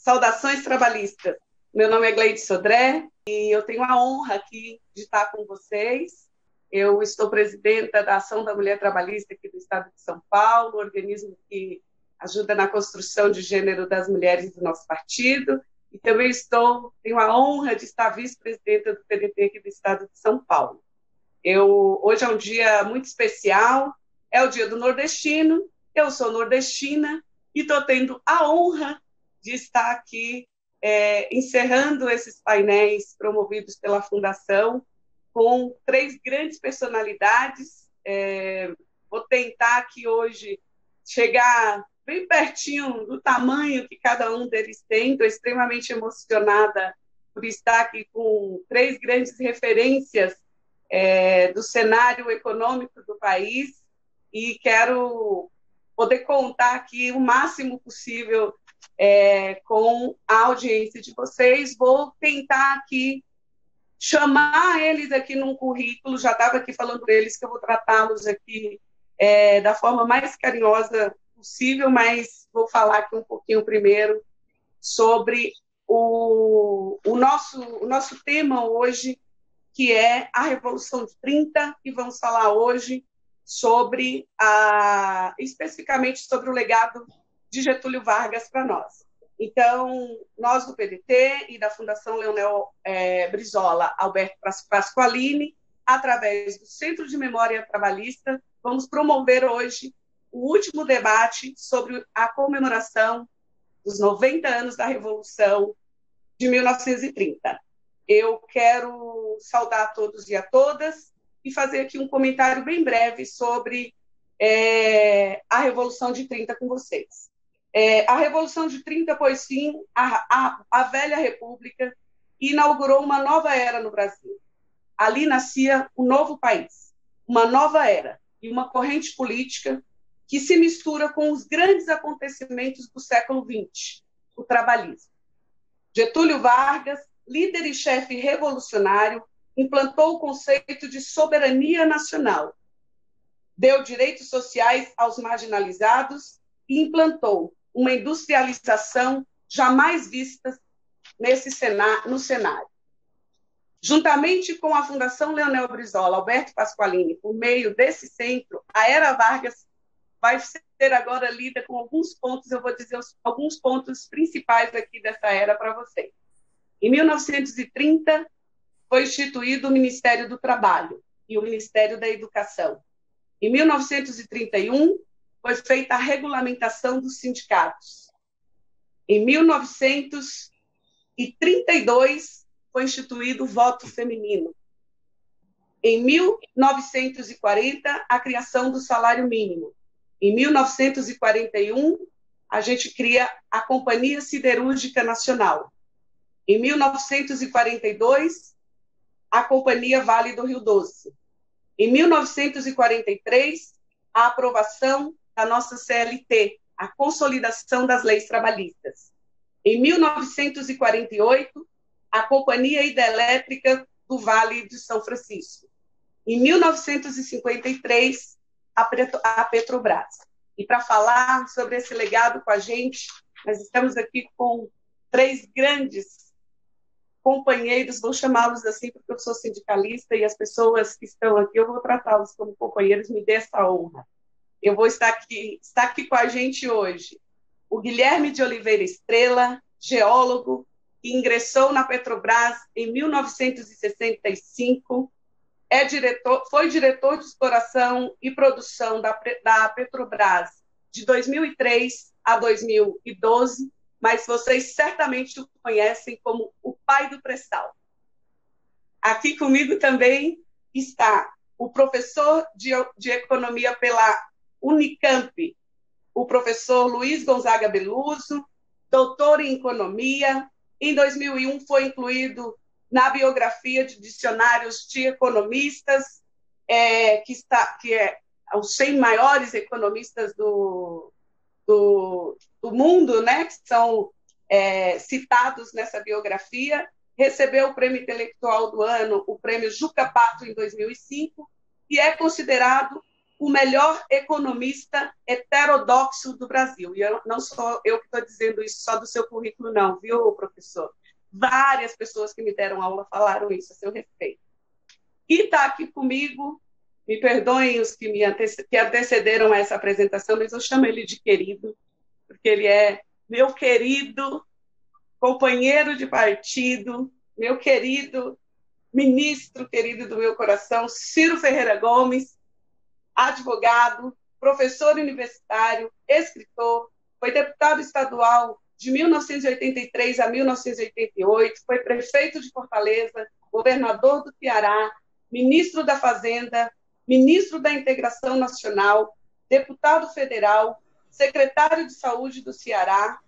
Saudações trabalhistas. Meu nome é Gleide Sodré e eu tenho a honra aqui de estar com vocês. Eu estou presidenta da Ação da Mulher Trabalhista aqui do Estado de São Paulo, organismo que ajuda na construção de gênero das mulheres do nosso partido. E também tenho a honra de estar vice-presidenta do PDT aqui do Estado de São Paulo. Hoje é um dia muito especial, é o dia do nordestino, eu sou nordestina e estou tendo a honra de estar aqui encerrando esses painéis promovidos pela Fundação com 3 grandes personalidades. Vou tentar aqui hoje chegar bem pertinho do tamanho que cada um deles tem. Estou extremamente emocionada por estar aqui com 3 grandes referências do cenário econômico do país e quero poder contar aqui o máximo possível com a audiência de vocês. Vou tentar aqui chamar eles aqui num currículo, já estava aqui falando deles que eu vou tratá-los aqui da forma mais carinhosa possível, mas vou falar aqui um pouquinho primeiro sobre o nosso tema hoje, que é a Revolução de 30, e vamos falar hoje especificamente sobre o legado de Getúlio Vargas para nós. Então, nós do PDT e da Fundação Leonel Brizola Alberto Pasqualini, através do Centro de Memória Trabalhista, vamos promover hoje o último debate sobre a comemoração dos 90 anos da Revolução de 1930. Eu quero saudar a todos e a todas e fazer aqui um comentário bem breve sobre a Revolução de 30 com vocês. A Revolução de 30 pôs fim à velha República e inaugurou uma nova era no Brasil. Ali nascia um novo país, uma nova era e uma corrente política que se mistura com os grandes acontecimentos do século XX, o trabalhismo. Getúlio Vargas, líder e chefe revolucionário, implantou o conceito de soberania nacional, deu direitos sociais aos marginalizados e implantou uma industrialização jamais vista no cenário. Juntamente com a Fundação Leonel Brizola Alberto Pasqualini, por meio desse centro, a Era Vargas vai ser agora lida com alguns pontos, eu vou dizer alguns pontos principais aqui dessa era para vocês. Em 1930, foi instituído o Ministério do Trabalho e o Ministério da Educação. Em 1931, foi feita a regulamentação dos sindicatos. Em 1932, foi instituído o voto feminino. Em 1940, a criação do salário mínimo. Em 1941, a gente cria a Companhia Siderúrgica Nacional. Em 1942, a Companhia Vale do Rio Doce. Em 1943, a aprovação da nossa CLT, a consolidação das leis trabalhistas. Em 1948, a Companhia Hidrelétrica do Vale de São Francisco. Em 1953, a Petrobras. E para falar sobre esse legado com a gente, nós estamos aqui com 3 grandes companheiros, vou chamá-los assim porque eu sou sindicalista e as pessoas que estão aqui, eu vou tratá-los como companheiros, me dê essa honra. Eu vou estar aqui com a gente hoje o Guilherme de Oliveira Estrela, geólogo, que ingressou na Petrobras em 1965, foi diretor de exploração e produção da Petrobras de 2003 a 2012, mas vocês certamente o conhecem como o pai do pré-sal. Aqui comigo também está o professor de economia pela Unicamp, o professor Luiz Gonzaga Beluso, doutor em economia. Em 2001 foi incluído na biografia de dicionários de economistas, que é os 100 maiores economistas do mundo, né, que são citados nessa biografia. Recebeu o Prêmio Intelectual do Ano, o Prêmio Juca Pato, em 2005, e é considerado o melhor economista heterodoxo do Brasil. E não sou eu que estou dizendo isso só do seu currículo, não, viu, professor? Várias pessoas que me deram aula falaram isso a seu respeito. E está aqui comigo, me perdoem os que que antecederam essa apresentação, mas eu chamo ele de querido, porque ele é meu querido companheiro de partido, meu querido ministro querido do meu coração, Ciro Ferreira Gomes, advogado, professor universitário, escritor, foi deputado estadual de 1983 a 1988, foi prefeito de Fortaleza, governador do Ceará, ministro da Fazenda, ministro da Integração Nacional, deputado federal, secretário de Saúde do Ceará,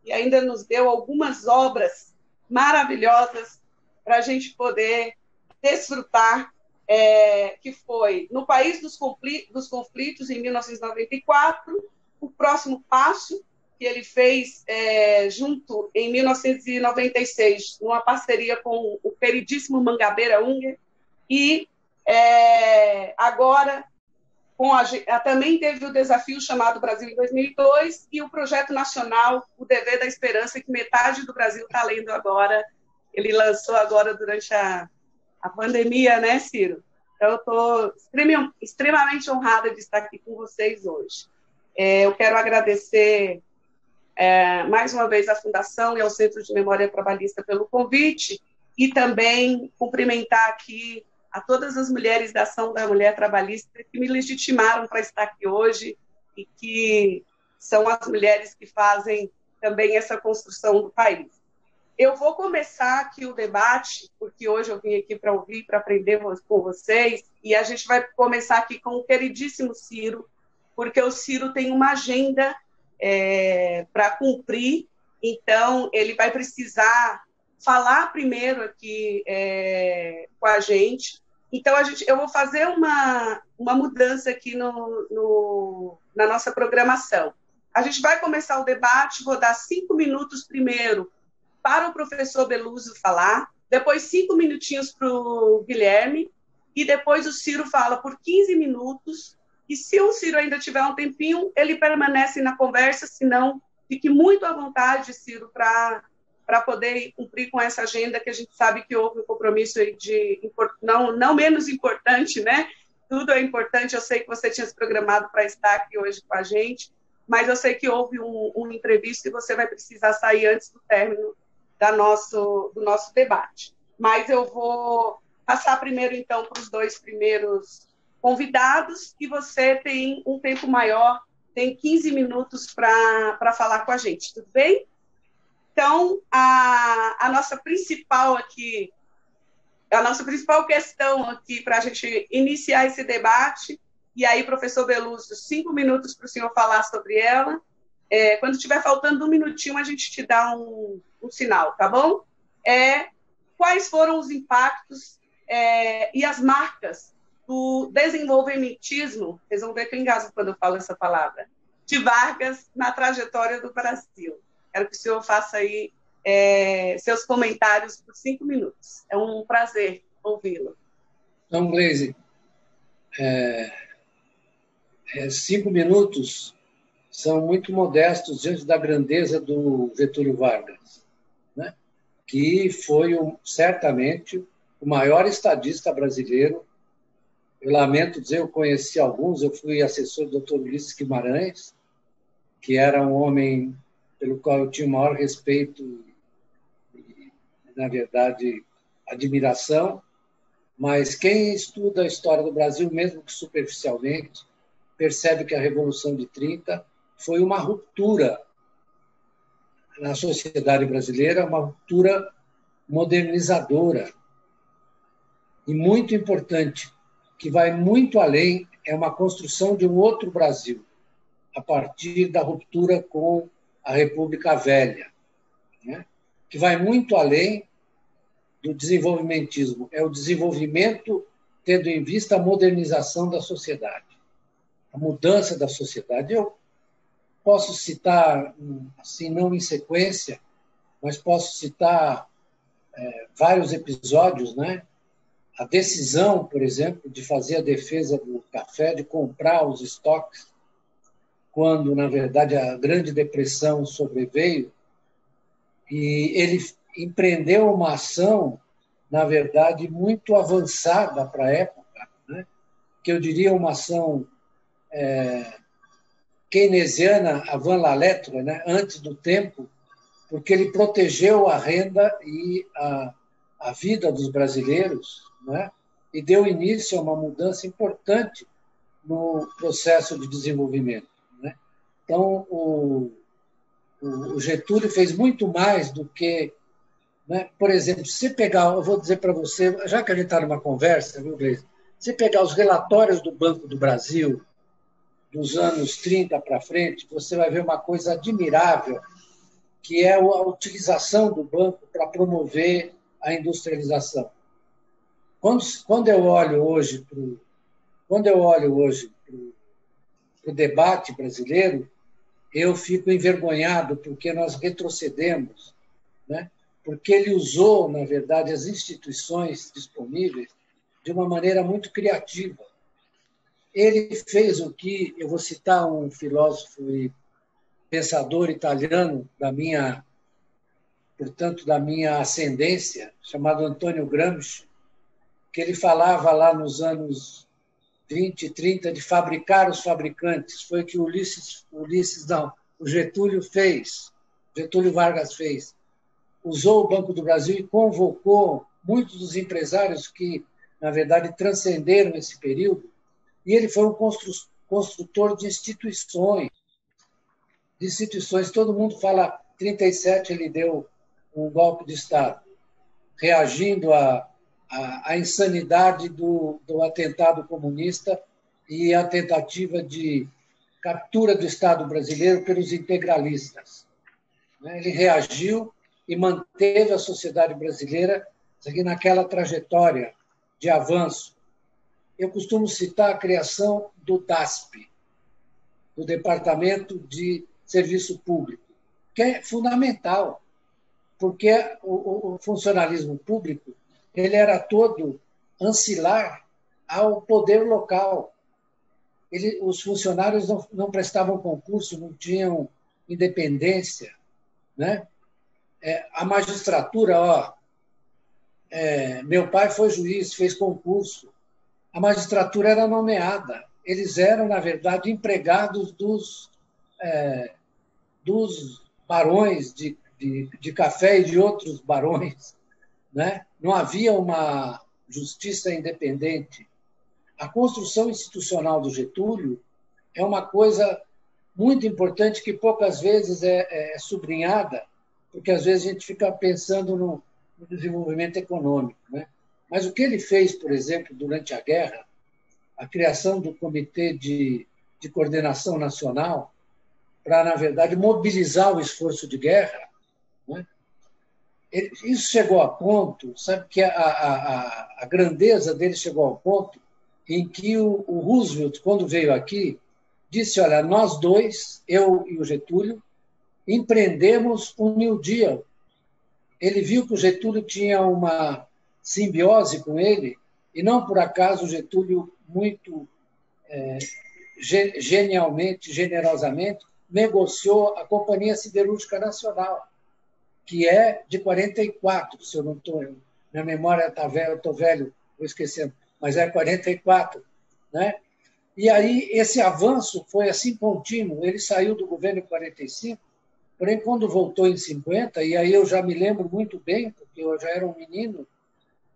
e ainda nos deu algumas obras maravilhosas para a gente poder desfrutar, que foi No País dos Conflitos, em 1994, O Próximo Passo, que ele fez junto em 1996, numa parceria com o queridíssimo Mangabeira Unger, e agora também teve o desafio chamado Brasil em 2002 e o projeto nacional O Dever da Esperança, que metade do Brasil está lendo agora. Ele lançou agora durante a pandemia, né, Ciro? Então, eu estou extremamente honrada de estar aqui com vocês hoje. Eu quero agradecer mais uma vez à Fundação e ao Centro de Memória Trabalhista pelo convite e também cumprimentar aqui a todas as mulheres da Ação da Mulher Trabalhista que me legitimaram para estar aqui hoje e que são as mulheres que fazem também essa construção do país. Eu vou começar aqui o debate, porque hoje eu vim aqui para ouvir, para aprender com vocês, e a gente vai começar aqui com o queridíssimo Ciro, porque o Ciro tem uma agenda para cumprir, então ele vai precisar falar primeiro aqui com a gente. Então, eu vou fazer uma mudança aqui na nossa programação. A gente vai começar o debate, vou dar 5 minutos primeiro para o professor Beluso falar, depois 5 minutinhos para o Guilherme, e depois o Ciro fala por 15 minutos, e se o Ciro ainda tiver um tempinho, ele permanece na conversa, senão fique muito à vontade, Ciro, para poder cumprir com essa agenda que a gente sabe que houve um compromisso não menos importante, né? Tudo é importante, eu sei que você tinha se programado para estar aqui hoje com a gente, mas eu sei que houve um imprevisto e você vai precisar sair antes do término do nosso debate. Mas eu vou passar primeiro, então, para os 2 primeiros convidados, e você tem um tempo maior, tem 15 minutos para falar com a gente, tudo bem? Então, a nossa principal questão aqui para a gente iniciar esse debate, e aí, professor Beluso, 5 minutos para o senhor falar sobre ela. Quando estiver faltando 1 minutinho, a gente te dá um sinal, tá bom? Quais foram os impactos e as marcas do desenvolvimentismo, vocês vão ver que eu engasgo quando eu falo essa palavra, de Vargas na trajetória do Brasil. Quero que o senhor faça aí seus comentários por 5 minutos. É um prazer ouvi-lo. Então, Gleisi, 5 minutos são muito modestos diante da grandeza do Getúlio Vargas, né? Que foi certamente o maior estadista brasileiro. Eu lamento dizer, eu conheci alguns, eu fui assessor do Dr. Ulisses Guimarães, que era um homem pelo qual eu tinha o maior respeito e, na verdade, admiração, mas quem estuda a história do Brasil, mesmo que superficialmente, percebe que a Revolução de 30 foi uma ruptura na sociedade brasileira, uma ruptura modernizadora e muito importante, que vai muito além, é uma construção de um outro Brasil, a partir da ruptura com a República Velha, né? Que vai muito além do desenvolvimentismo, é o desenvolvimento tendo em vista a modernização da sociedade, a mudança da sociedade. Eu posso citar, assim, não em sequência, mas posso citar vários episódios, né? a decisão, por exemplo, de fazer a defesa do café, de comprar os estoques, quando, na verdade, a Grande Depressão sobreveio, e ele empreendeu uma ação, na verdade, muito avançada para a época, né? Que eu diria uma ação keynesiana avant la lettre, né? Antes do tempo, porque ele protegeu a renda e a vida dos brasileiros, né? E deu início a uma mudança importante no processo de desenvolvimento, né? Então, o Getúlio fez muito mais do que, né? Por exemplo, se pegar, eu vou dizer para você, já que a gente está numa conversa, viu, Gleisi? Se pegar os relatórios do Banco do Brasil, dos anos 30 para frente, você vai ver uma coisa admirável, que é a utilização do banco para promover a industrialização. Quando eu olho hoje para o debate brasileiro, eu fico envergonhado porque nós retrocedemos, né? Porque ele usou, na verdade, as instituições disponíveis de uma maneira muito criativa. Ele fez o que, eu vou citar um filósofo e pensador italiano portanto, da minha ascendência, chamado Antônio Gramsci, que ele falava lá nos anos 20, 30 de fabricar os fabricantes. Foi o que o Getúlio Vargas fez. Usou o Banco do Brasil e convocou muitos dos empresários que, na verdade, transcenderam esse período, e ele foi um construtor de instituições. Todo mundo fala, em 37 ele deu um golpe de Estado, reagindo à insanidade do atentado comunista e à tentativa de captura do Estado brasileiro pelos integralistas. Ele reagiu e manteve a sociedade brasileira naquela trajetória de avanço. Eu costumo citar a criação do DASP, do Departamento de Serviço Público, que é fundamental, porque o funcionalismo público ele era todo ancilar ao poder local. Os funcionários não prestavam concurso, não tinham independência, né? A magistratura, meu pai foi juiz, fez concurso. A magistratura era nomeada. Eles eram, na verdade, empregados dos barões de café e de outros barões, né? Não havia uma justiça independente. A construção institucional do Getúlio é uma coisa muito importante que poucas vezes é sublinhada, porque às vezes a gente fica pensando no desenvolvimento econômico, né? Mas o que ele fez, por exemplo, durante a guerra, a criação do Comitê de Coordenação Nacional, para, na verdade, mobilizar o esforço de guerra, né? Isso chegou a ponto, sabe, que a grandeza dele chegou ao ponto em que o Roosevelt, quando veio aqui, disse, olha, nós dois, eu e o Getúlio, empreendemos um New Deal. Ele viu que o Getúlio tinha uma simbiose com ele, e não por acaso o Getúlio, muito genialmente, generosamente, negociou a Companhia Siderúrgica Nacional, que é de 44, se eu não estou... Minha memória está velha, eu estou velho, vou esquecendo, mas é 44, né? E aí esse avanço foi assim contínuo. Ele saiu do governo em 45, porém, quando voltou em 50, e aí eu já me lembro muito bem, porque eu já era um menino,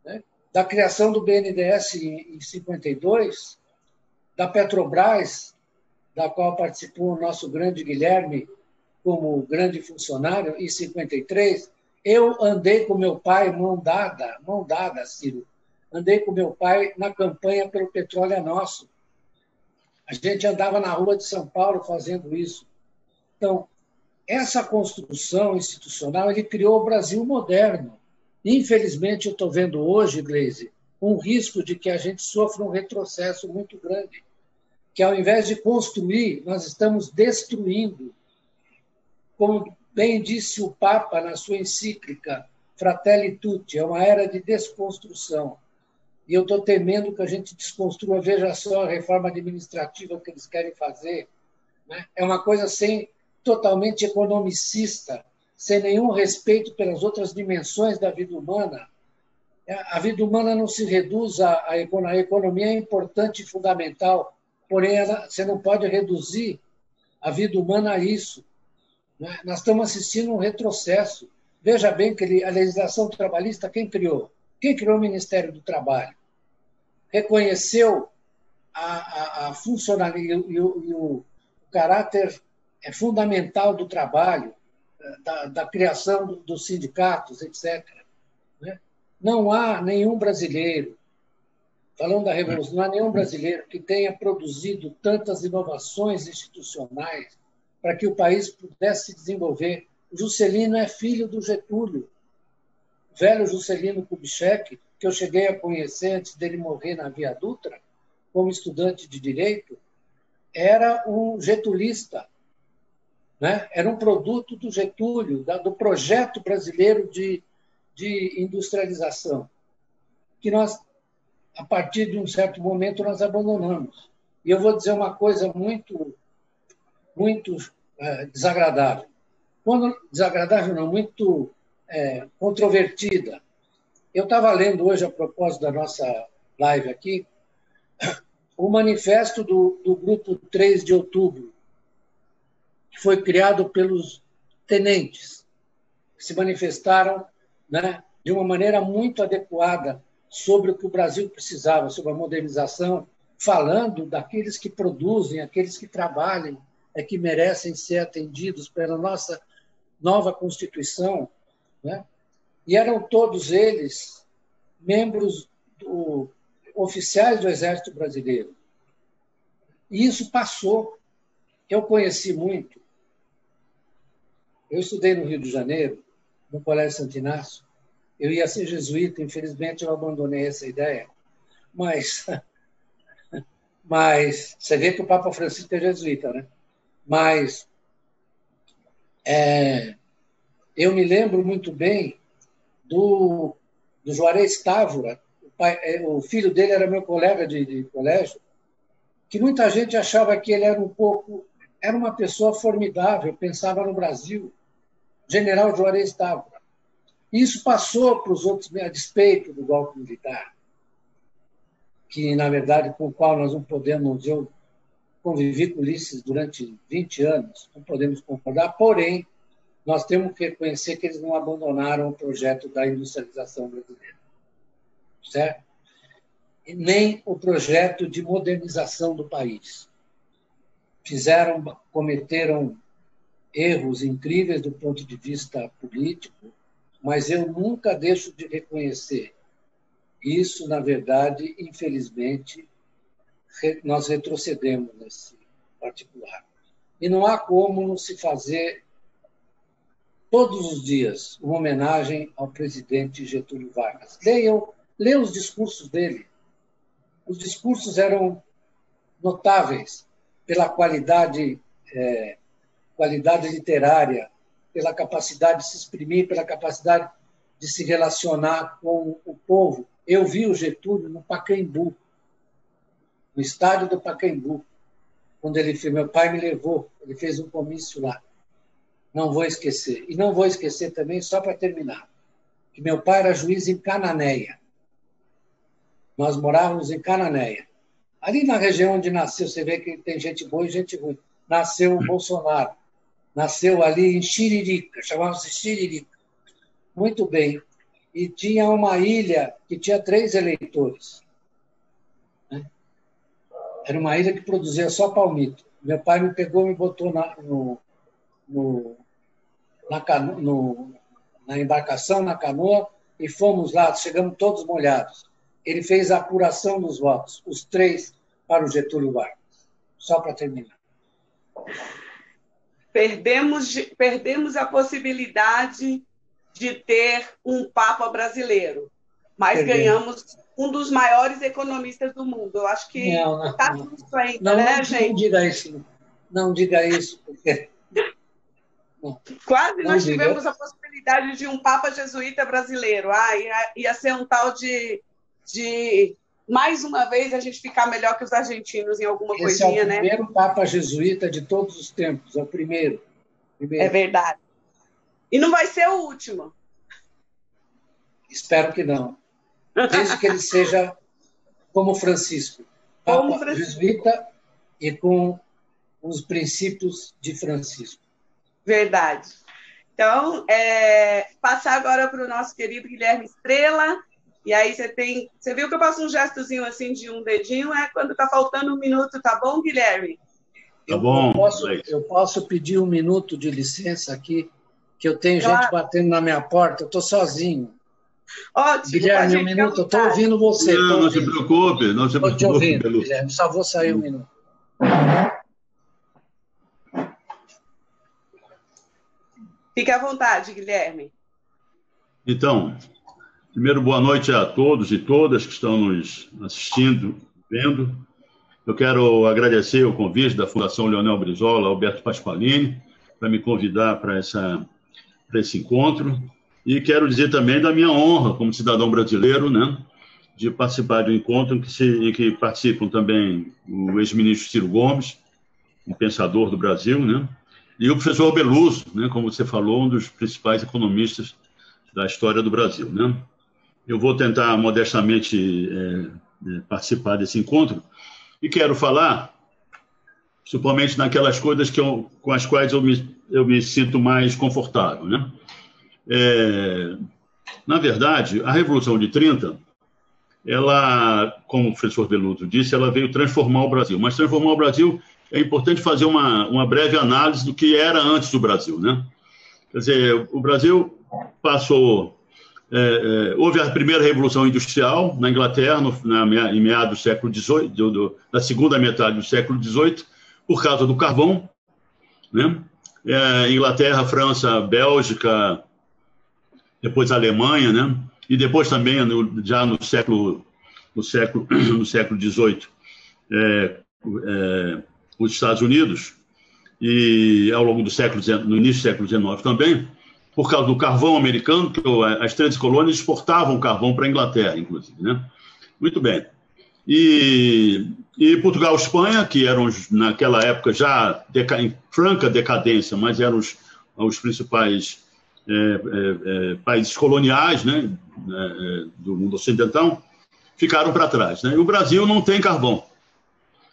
né, da criação do BNDES em 52, da Petrobras, da qual participou o nosso grande Guilherme como grande funcionário, em 53, eu andei com meu pai mão dada, Ciro, andei com meu pai na campanha pelo Petróleo é Nosso. A gente andava na rua de São Paulo fazendo isso. Então, essa construção institucional, ele criou o Brasil moderno. Infelizmente, eu estou vendo hoje, Gleisi, um risco de que a gente sofra um retrocesso muito grande, que ao invés de construir, nós estamos destruindo. Como bem disse o Papa na sua encíclica Fratelli Tutti, é uma era de desconstrução. e eu estou temendo que a gente desconstrua, veja só a reforma administrativa que eles querem fazer, né? É uma coisa totalmente economicista, sem nenhum respeito pelas outras dimensões da vida humana. A vida humana não se reduz à economia. A economia é importante e fundamental, porém você não pode reduzir a vida humana a isso, né? Nós estamos assistindo um retrocesso. Veja bem que a legislação trabalhista, quem criou? Quem criou o Ministério do Trabalho? Reconheceu a funcionalidade e o caráter fundamental do trabalho, da criação dos sindicatos, etc. Né? Não há nenhum brasileiro, falando da Revolução, não há nenhum brasileiro que tenha produzido tantas inovações institucionais para que o país pudesse se desenvolver. O Juscelino é filho do Getúlio, o velho Juscelino Kubitschek, que eu cheguei a conhecer antes dele morrer na Via Dutra, como estudante de Direito, era um getulista, né? Era um produto do Getúlio, do projeto brasileiro de industrialização, que nós, a partir de um certo momento, nós abandonamos. E eu vou dizer uma coisa muito desagradável. Desagradável não, muito controvertida. Eu estava lendo hoje, a propósito da nossa live aqui, o manifesto do Grupo 3 de Outubro, que foi criado pelos tenentes, que se manifestaram, né, de uma maneira muito adequada sobre o que o Brasil precisava, sobre a modernização, falando daqueles que produzem, aqueles que trabalham, que merecem ser atendidos pela nossa nova Constituição, né? E eram todos eles membros oficiais do Exército Brasileiro. E isso passou. Eu conheci muito. Eu estudei no Rio de Janeiro, no Colégio Santo Inácio. Eu ia ser jesuíta, infelizmente eu abandonei essa ideia. Mas você vê que o Papa Francisco é jesuíta, né? Mas eu me lembro muito bem do Juarez Távora, o filho dele era meu colega de colégio, que muita gente achava que ele era uma pessoa formidável, pensava no Brasil, General Juarez Távora. Isso passou para os outros, a despeito do golpe militar, que, na verdade, com o qual nós não podemos, eu convivi com Ulisses durante 20 anos, não podemos concordar, porém, nós temos que reconhecer que eles não abandonaram o projeto da industrialização brasileira, certo? E nem o projeto de modernização do país. Cometeram erros incríveis do ponto de vista político, mas eu nunca deixo de reconhecer isso, na verdade, infelizmente, nós retrocedemos nesse particular. E não há como não se fazer todos os dias uma homenagem ao presidente Getúlio Vargas. Leiam os discursos dele. Os discursos eram notáveis pela qualidade literária, pela capacidade de se exprimir, pela capacidade de se relacionar com o povo. Eu vi o Getúlio no Pacaembu, no estádio do Pacaembu, quando meu pai me levou, ele fez um comício lá. Não vou esquecer. E não vou esquecer também, só para terminar, que meu pai era juiz em Cananéia. Nós morávamos em Cananéia. Ali na região onde nasceu, você vê que tem gente boa e gente ruim. Nasceu o Bolsonaro. Nasceu ali em Xiririca, chamava-se Xiririca. Muito bem. E tinha uma ilha que tinha 3 eleitores. Era uma ilha que produzia só palmito. Meu pai me pegou e me botou na embarcação, na canoa, e fomos lá, chegamos todos molhados. Ele fez a apuração dos votos, os 3 para o Getúlio Vargas. Só para terminar. Perdemos a possibilidade de ter um Papa brasileiro, mas ganhamos um dos maiores economistas do mundo. Eu acho que está tudo isso ainda, né, gente? Não diga isso. Não diga isso, porque... Quase nós tivemos a possibilidade de um Papa jesuíta brasileiro. Ia ser um tal de de, mais uma vez, a gente ficar melhor que os argentinos em alguma Esse coisinha, é o né? primeiro Papa jesuíta de todos os tempos, é o primeiro. É verdade. E não vai ser o último. Espero que não. Desde que ele seja como Francisco, Papa jesuíta e com os princípios de Francisco. Verdade. Então, passar agora para o nosso querido Guilherme Estrela. E aí você viu que eu faço um gestozinho assim de um dedinho, quando está faltando um minuto, tá bom, Guilherme? Tá bom. Eu posso pedir um minuto de licença aqui, que eu tenho gente batendo na minha porta, eu estou sozinho. Ótimo. Guilherme, um minuto, eu estou ouvindo você. Não se preocupe, não se preocupe. Estou te ouvindo, Guilherme, só vou sair um minuto. Fique à vontade, Guilherme. Então, primeiro, boa noite a todos e todas que estão nos assistindo, vendo. Eu quero agradecer o convite da Fundação Leonel Brizola, Alberto Pasqualini, para me convidar para esse encontro. E quero dizer também da minha honra como cidadão brasileiro, né, de participar de um encontro em que participam também o ex-ministro Ciro Gomes, um pensador do Brasil, né, e o professor Beluso, né, como você falou, um dos principais economistas da história do Brasil, né. Eu vou tentar modestamente participar desse encontro e quero falar, principalmente naquelas coisas com as quais eu me sinto mais confortável, né. Na verdade, a Revolução de 30, ela, como o professor Beluso disse, ela veio transformar o Brasil. Mas transformar o Brasil, é importante fazer uma breve análise do que era antes do Brasil, né? Quer dizer, o Brasil passou... houve a primeira Revolução Industrial na Inglaterra, em meados do século XVIII, da segunda metade do século XVIII, por causa do carvão, né? Inglaterra, França, Bélgica, depois a Alemanha, né? E depois também, já no século XVIII, os Estados Unidos, e ao longo do no início do século XIX também, por causa do carvão americano, que as 13 colônias exportavam carvão para a Inglaterra, inclusive, né? Muito bem. E Portugal e Espanha, que eram, naquela época, já em franca decadência, mas eram os principais países coloniais, né, do mundo ocidental, ficaram para trás, né? E o Brasil não tem carvão,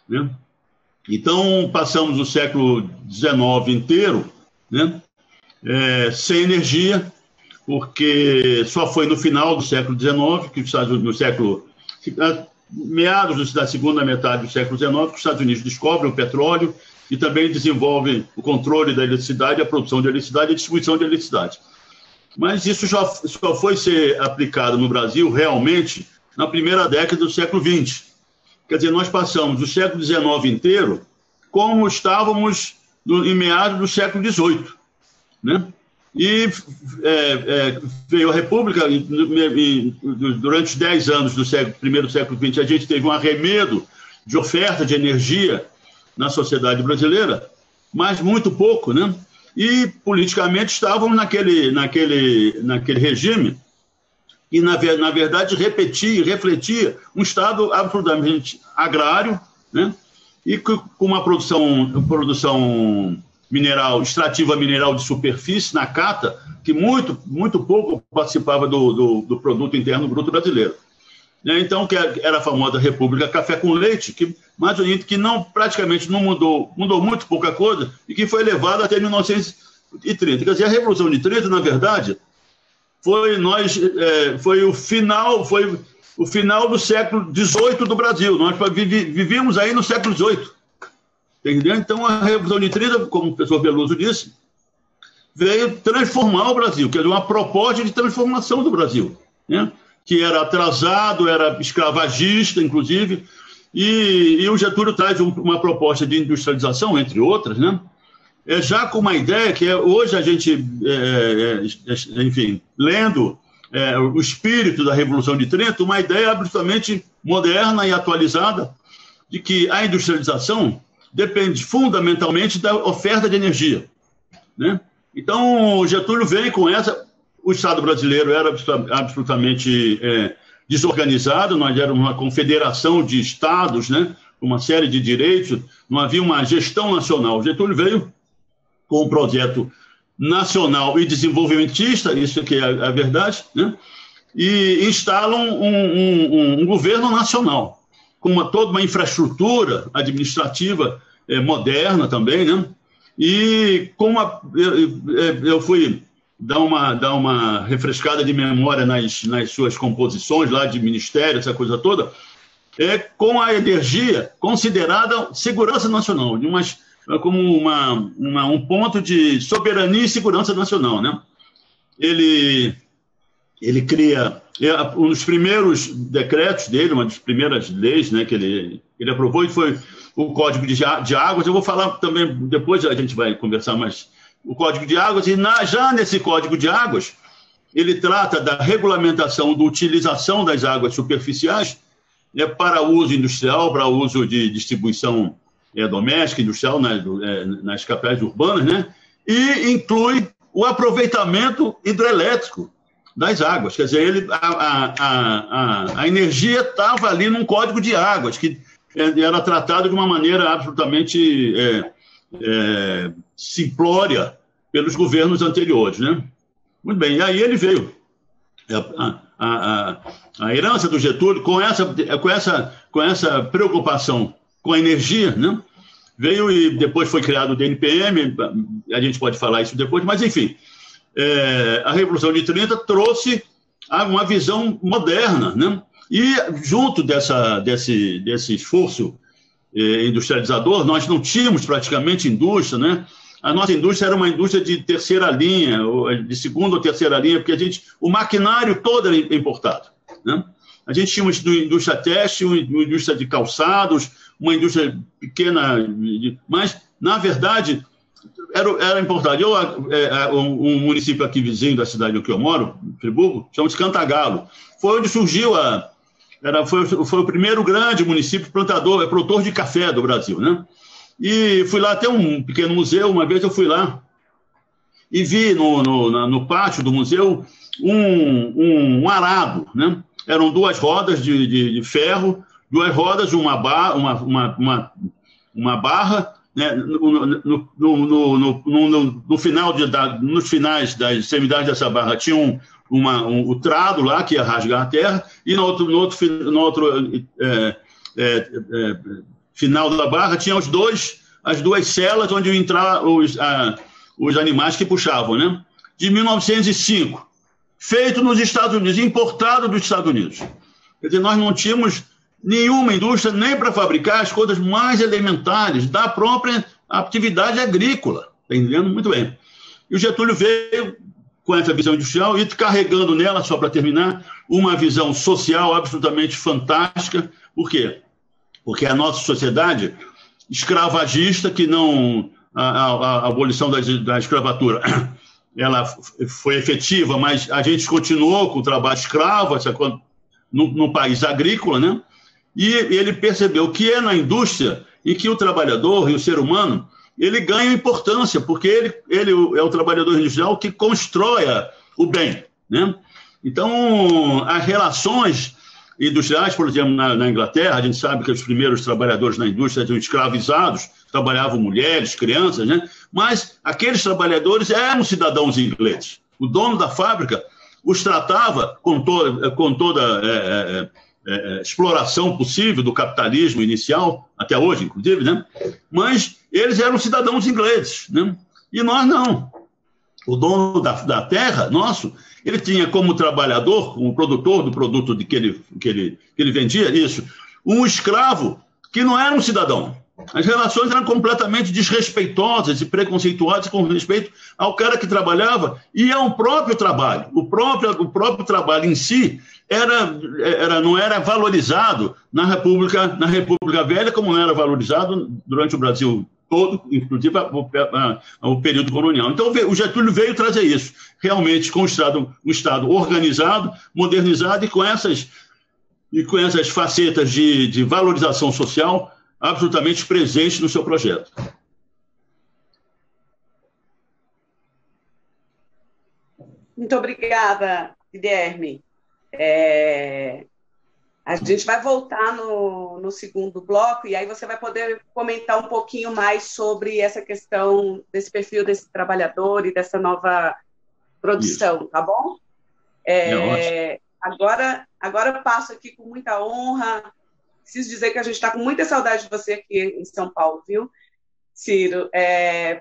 né? Então, passamos o século XIX inteiro, né, sem energia, porque só foi no final do século XIX, meados da segunda metade do século XIX, que os Estados Unidos descobrem o petróleo e também desenvolvem o controle da eletricidade, a produção de eletricidade e a distribuição de eletricidade. Mas isso só foi ser aplicado no Brasil, realmente, na primeira década do século XX. Quer dizer, nós passamos o século XIX inteiro como estávamos em meados do século XVIII, né? E veio a República, durante os 10 anos do primeiro século XX, a gente teve um arremedo de oferta de energia na sociedade brasileira, mas muito pouco, né? E politicamente estávamos naquele regime e, na verdade, refletia um Estado absolutamente agrário, né? E com uma produção mineral, extrativa mineral de superfície, na cata, que muito, muito pouco participava do produto interno bruto brasileiro. Então, que era a famosa República Café com Leite, que praticamente não mudou muito pouca coisa, e que foi levada até 1930. Quer dizer, a Revolução de 30, na verdade, foi o final do século XVIII do Brasil. Nós vivíamos aí no século XVIII. Entendeu? Então, a Revolução de 30, como o professor Beluso disse, veio transformar o Brasil, quer dizer, uma proposta de transformação do Brasil, né? Que era atrasado, era escravagista, inclusive, e o Getúlio traz uma proposta de industrialização, entre outras, né? Já com uma ideia que hoje a gente, enfim, lendo o espírito da Revolução de 30, uma ideia absolutamente moderna e atualizada de que a industrialização depende fundamentalmente da oferta de energia, né? Então, o Getúlio vem com essa... O Estado brasileiro era absolutamente desorganizado, nós éramos uma confederação de estados, né, uma série de direitos, não havia uma gestão nacional. Getúlio veio com um projeto nacional e desenvolvimentista, isso que é a verdade, né, e instalam um governo nacional, com toda uma infraestrutura administrativa moderna também, né, e eu fui dar uma refrescada de memória nas suas composições lá de ministério, essa coisa toda, com a energia considerada segurança nacional, como um ponto de soberania e segurança nacional, né? Ele cria um dos primeiros decretos dele, uma das primeiras leis, né, que ele aprovou, e foi o Código de Águas. Eu vou falar também, depois a gente vai conversar mais, o Código de Águas, e já nesse Código de Águas, ele trata da regulamentação da utilização das águas superficiais, né, para uso industrial, para uso de distribuição doméstica, industrial, nas capitais urbanas, né, e inclui o aproveitamento hidrelétrico das águas. Quer dizer, a energia estava ali num Código de Águas, que era tratado de uma maneira absolutamente simplória pelos governos anteriores, né? Muito bem, e aí ele veio. A herança do Getúlio, com essa preocupação com a energia, né? Veio, e depois foi criado o DNPM, a gente pode falar isso depois, mas enfim, a Revolução de 30 trouxe uma visão moderna, né? E junto desse esforço industrializador, nós não tínhamos praticamente indústria, né? A nossa indústria era uma indústria de terceira linha, de segunda ou terceira linha, porque o maquinário todo era importado, né? A gente tinha uma indústria têxtil, uma indústria de calçados, uma indústria pequena, mas, na verdade, era importante. Um município aqui vizinho da cidade onde eu moro, Friburgo, chama-se Cantagalo. Foi onde surgiu foi o primeiro grande município produtor de café do Brasil, né? E fui lá até um pequeno museu. Uma vez eu fui lá e vi no pátio do museu um arado, né? Eram duas rodas de ferro, duas rodas, uma barra, né? Nos finais das extremidades dessa barra tinha o trado lá que ia rasgar a terra, e no outro final da barra tinha as duas celas onde iam entrar os animais que puxavam, né? De 1905, feito nos Estados Unidos, importado dos Estados Unidos. Quer dizer, nós não tínhamos nenhuma indústria nem para fabricar as coisas mais elementares da própria atividade agrícola. Está entendendo? Muito bem. E o Getúlio veio com essa visão industrial e carregando nela, só para terminar, uma visão social absolutamente fantástica. Por quê? Porque a nossa sociedade escravagista, que não... A abolição da escravatura, ela foi efetiva, mas a gente continuou com o trabalho escravo no país agrícola, né? E ele percebeu que é na indústria em que o trabalhador e o ser humano ele ganha importância, porque ele é o trabalhador industrial que constrói o bem, né? Então, as relações industriais, por exemplo, na Inglaterra, a gente sabe que os primeiros trabalhadores na indústria eram escravizados, trabalhavam mulheres, crianças, né? Mas aqueles trabalhadores eram cidadãos ingleses. O dono da fábrica os tratava com toda exploração possível do capitalismo inicial, até hoje, inclusive, né? Mas eles eram cidadãos ingleses, né? E nós não. O dono da terra, nosso, ele tinha como trabalhador, como produtor do produto que ele vendia, isso, um escravo que não era um cidadão. As relações eram completamente desrespeitosas e preconceituosas com respeito ao cara que trabalhava e ao próprio trabalho. O próprio trabalho em si não era valorizado na República Velha, como não era valorizado durante o Brasil todo, inclusive o período colonial. Então, o Getúlio veio trazer isso, realmente com um Estado organizado, modernizado e com essas facetas de valorização social absolutamente presentes no seu projeto. Muito obrigada, Guilherme. A gente vai voltar no segundo bloco e aí você vai poder comentar um pouquinho mais sobre essa questão desse perfil desse trabalhador e dessa nova produção, isso. Tá bom? Agora eu passo aqui com muita honra. Preciso dizer que a gente está com muita saudade de você aqui em São Paulo, viu, Ciro?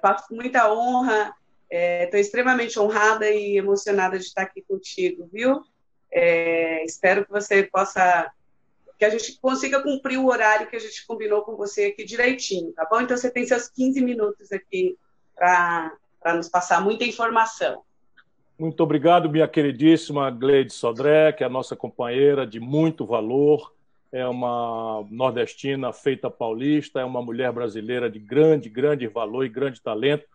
Passo com muita honra. Estou extremamente honrada e emocionada de estar aqui contigo, viu? Espero que você que a gente consiga cumprir o horário que a gente combinou com você aqui direitinho, tá bom? Então, você tem seus 15 minutos aqui para nos passar muita informação. Muito obrigado, minha queridíssima Gleide Sodré, que é a nossa companheira de muito valor, é uma nordestina feita paulista, é uma mulher brasileira de grande valor e grande talento,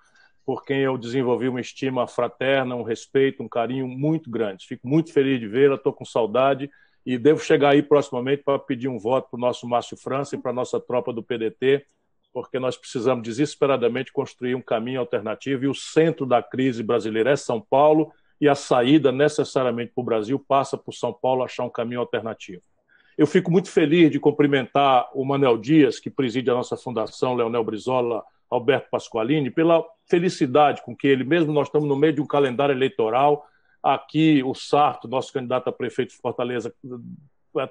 por quem eu desenvolvi uma estima fraterna, um respeito, um carinho muito grande. Fico muito feliz de vê-la, estou com saudade e devo chegar aí proximamente para pedir um voto para o nosso Márcio França e para a nossa tropa do PDT, porque nós precisamos desesperadamente construir um caminho alternativo e o centro da crise brasileira é São Paulo e a saída necessariamente para o Brasil passa por São Paulo achar um caminho alternativo. Eu fico muito feliz de cumprimentar o Manel Dias, que preside a nossa fundação, Leonel Brizola, Alberto Pasqualini, pela felicidade com que ele, mesmo nós estamos no meio de um calendário eleitoral, aqui o Sarto, nosso candidato a prefeito de Fortaleza,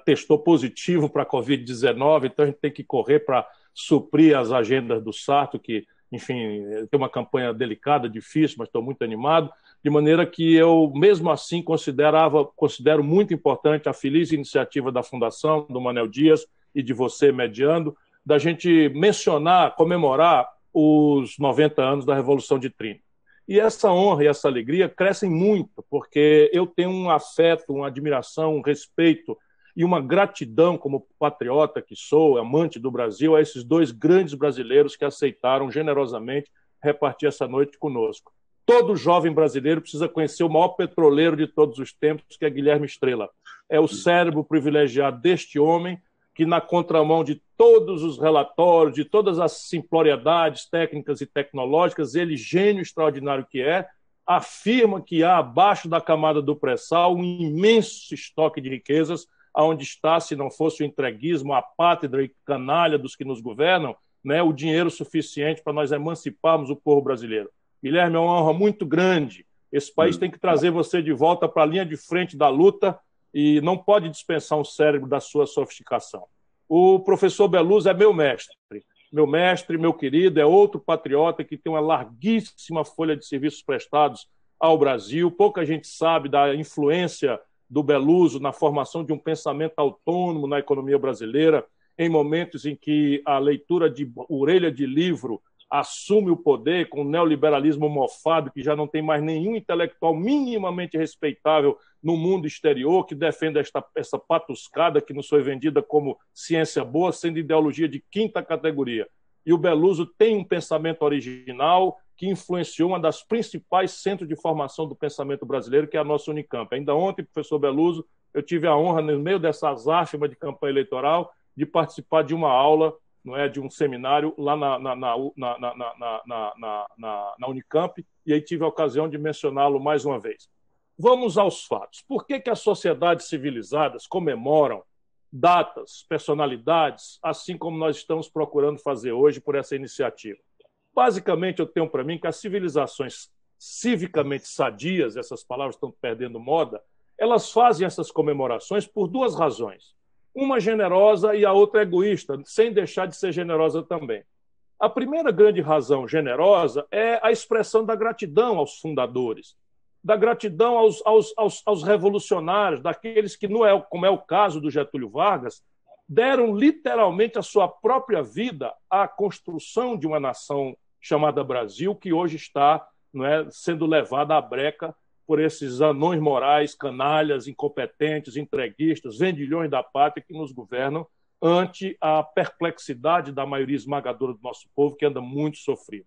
testou positivo para a Covid-19, então a gente tem que correr para suprir as agendas do Sarto, que, enfim, tem uma campanha delicada, difícil, mas estou muito animado, de maneira que eu, mesmo assim, considero muito importante a feliz iniciativa da Fundação, do Manel Dias e de você mediando, da gente mencionar, comemorar os 90 anos da Revolução de 30. E essa honra e essa alegria crescem muito, porque eu tenho um afeto, uma admiração, um respeito e uma gratidão como patriota que sou, amante do Brasil, a esses dois grandes brasileiros que aceitaram generosamente repartir essa noite conosco. Todo jovem brasileiro precisa conhecer o maior petroleiro de todos os tempos, que é Guilherme Estrela. É o cérebro privilegiado deste homem que, na contramão de todos os relatórios, de todas as simploriedades técnicas e tecnológicas, ele, gênio extraordinário que é, afirma que há, abaixo da camada do pré-sal, um imenso estoque de riquezas, onde está, se não fosse o entreguismo, a pátria e canalha dos que nos governam, né, o dinheiro suficiente para nós emanciparmos o povo brasileiro. Guilherme, é uma honra muito grande. Esse país tem que trazer você de volta para a linha de frente da luta e não pode dispensar um cérebro da sua sofisticação. O professor Beluso é meu mestre, meu querido, é outro patriota que tem uma larguíssima folha de serviços prestados ao Brasil. Pouca gente sabe da influência do Beluso na formação de um pensamento autônomo na economia brasileira, em momentos em que a leitura de orelha de livro assume o poder com o neoliberalismo mofado, que já não tem mais nenhum intelectual minimamente respeitável no mundo exterior, que defenda essa patuscada que nos foi vendida como ciência boa, sendo ideologia de quinta categoria. E o Beluso tem um pensamento original que influenciou uma das principais centros de formação do pensamento brasileiro, que é a nossa Unicamp. Ainda ontem, professor Beluso, eu tive a honra, no meio dessa azáfama de campanha eleitoral, de participar de uma aula, não é, de um seminário lá na Unicamp, e aí tive a ocasião de mencioná-lo mais uma vez. Vamos aos fatos. Por que as sociedades civilizadas comemoram datas, personalidades, assim como nós estamos procurando fazer hoje por essa iniciativa? Basicamente, eu tenho para mim que as civilizações civicamente sadias, essas palavras estão perdendo moda, elas fazem essas comemorações por duas razões. Uma generosa e a outra egoísta, sem deixar de ser generosa também. A primeira grande razão generosa é a expressão da gratidão aos fundadores, da gratidão aos revolucionários, daqueles que, como é o caso do Getúlio Vargas, deram literalmente a sua própria vida à construção de uma nação chamada Brasil, que hoje está, não é, sendo levada à breca por esses anões morais, canalhas, incompetentes, entreguistas, vendilhões da pátria que nos governam ante a perplexidade da maioria esmagadora do nosso povo, que anda muito sofrido.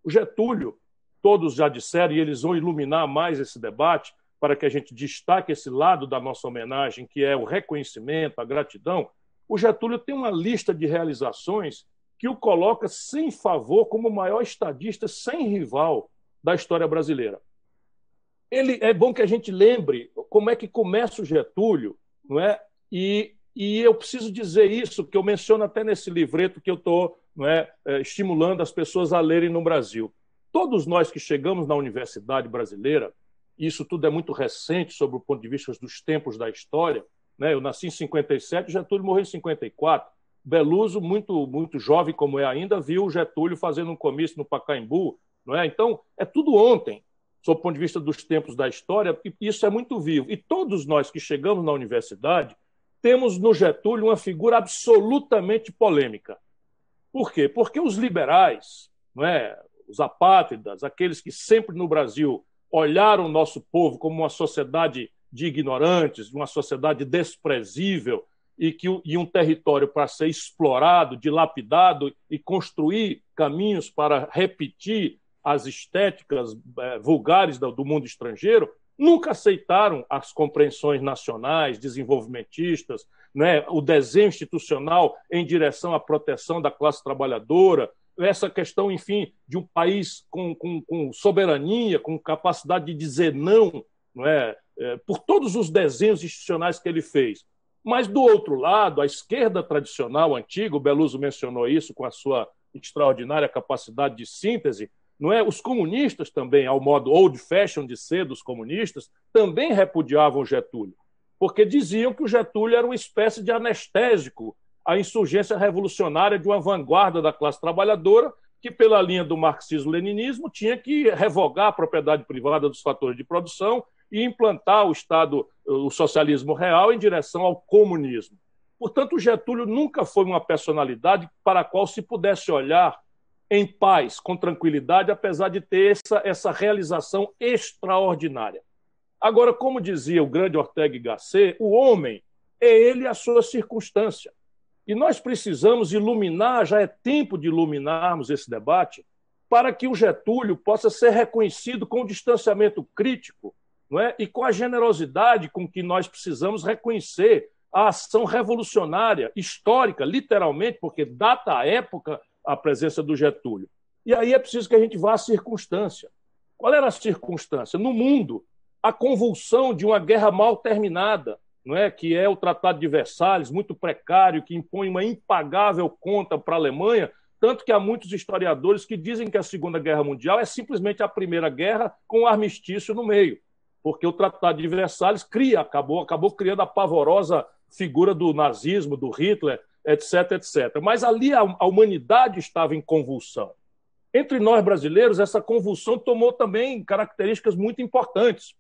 O Getúlio, todos já disseram, e eles vão iluminar mais esse debate, para que a gente destaque esse lado da nossa homenagem, que é o reconhecimento, a gratidão. O Getúlio tem uma lista de realizações que o coloca sem favor como o maior estadista sem rival da história brasileira. É bom que a gente lembre como é que começa o Getúlio, não é? E E eu preciso dizer isso, que eu menciono até nesse livreto que eu estou estimulando as pessoas a lerem no Brasil. Todos nós que chegamos na universidade brasileira, e isso tudo é muito recente sob o ponto de vista dos tempos da história, né? Eu nasci em 57, Getúlio morreu em 54. Beluso, muito jovem como é ainda, viu o Getúlio fazendo um comício no Pacaembu. Não é? Então, é tudo ontem, sob o ponto de vista dos tempos da história, e isso é muito vivo. E todos nós que chegamos na universidade temos no Getúlio uma figura absolutamente polêmica. Por quê? Porque os liberais, não é? Os apátridas, aqueles que sempre no Brasil olharam o nosso povo como uma sociedade de ignorantes, uma sociedade desprezível, e um território para ser explorado, dilapidado e construir caminhos para repetir as estéticas vulgares do mundo estrangeiro, nunca aceitaram as compreensões nacionais, desenvolvimentistas, né, o desenho institucional em direção à proteção da classe trabalhadora, essa questão, enfim, de um país com soberania, com capacidade de dizer não, por todos os desenhos institucionais que ele fez. Mas, do outro lado, a esquerda tradicional, antiga, o Beluso mencionou isso com a sua extraordinária capacidade de síntese, não é? Os comunistas também, ao modo old-fashioned de ser dos comunistas, também repudiavam Getúlio, porque diziam que o Getúlio era uma espécie de anestésico à insurgência revolucionária de uma vanguarda da classe trabalhadora que, pela linha do marxismo-leninismo, tinha que revogar a propriedade privada dos fatores de produção e implantar o Estado, o socialismo real, em direção ao comunismo. Portanto, o Getúlio nunca foi uma personalidade para a qual se pudesse olhar em paz, com tranquilidade, apesar de ter essa realização extraordinária. Agora, como dizia o grande Ortega y Gasset, o homem é ele a sua circunstância. E nós precisamos iluminar, já é tempo de iluminarmos esse debate, para que o Getúlio possa ser reconhecido com o distanciamento crítico, não é? E com a generosidade com que nós precisamos reconhecer a ação revolucionária, histórica, literalmente, porque data a época a presença do Getúlio. E aí é preciso que a gente vá à circunstância. Qual era a circunstância? No mundo, a convulsão de uma guerra mal terminada, não é? Que é o Tratado de Versalhes, muito precário, que impõe uma impagável conta para a Alemanha, tanto que há muitos historiadores que dizem que a Segunda Guerra Mundial é simplesmente a Primeira Guerra com o armistício no meio, porque o Tratado de Versalhes acabou criando a pavorosa figura do nazismo, do Hitler, etc, etc. Mas ali a humanidade estava em convulsão. Entre nós brasileiros, essa convulsão tomou também características muito importantes.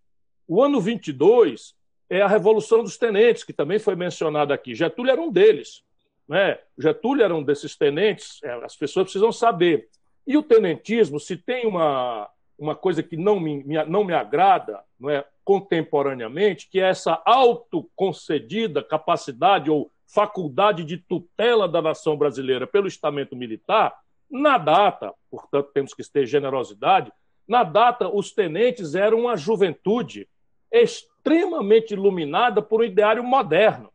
O ano 22 é a Revolução dos Tenentes, que também foi mencionada aqui. Getúlio era um deles. Né? Getúlio era um desses tenentes, as pessoas precisam saber. E o tenentismo, se tem uma coisa que não me agrada, não é, contemporaneamente, que é essa autoconcedida capacidade ou faculdade de tutela da nação brasileira pelo estamento militar, na data, portanto temos que ter generosidade, na data os tenentes eram uma juventude extremamente iluminada por um ideário moderno.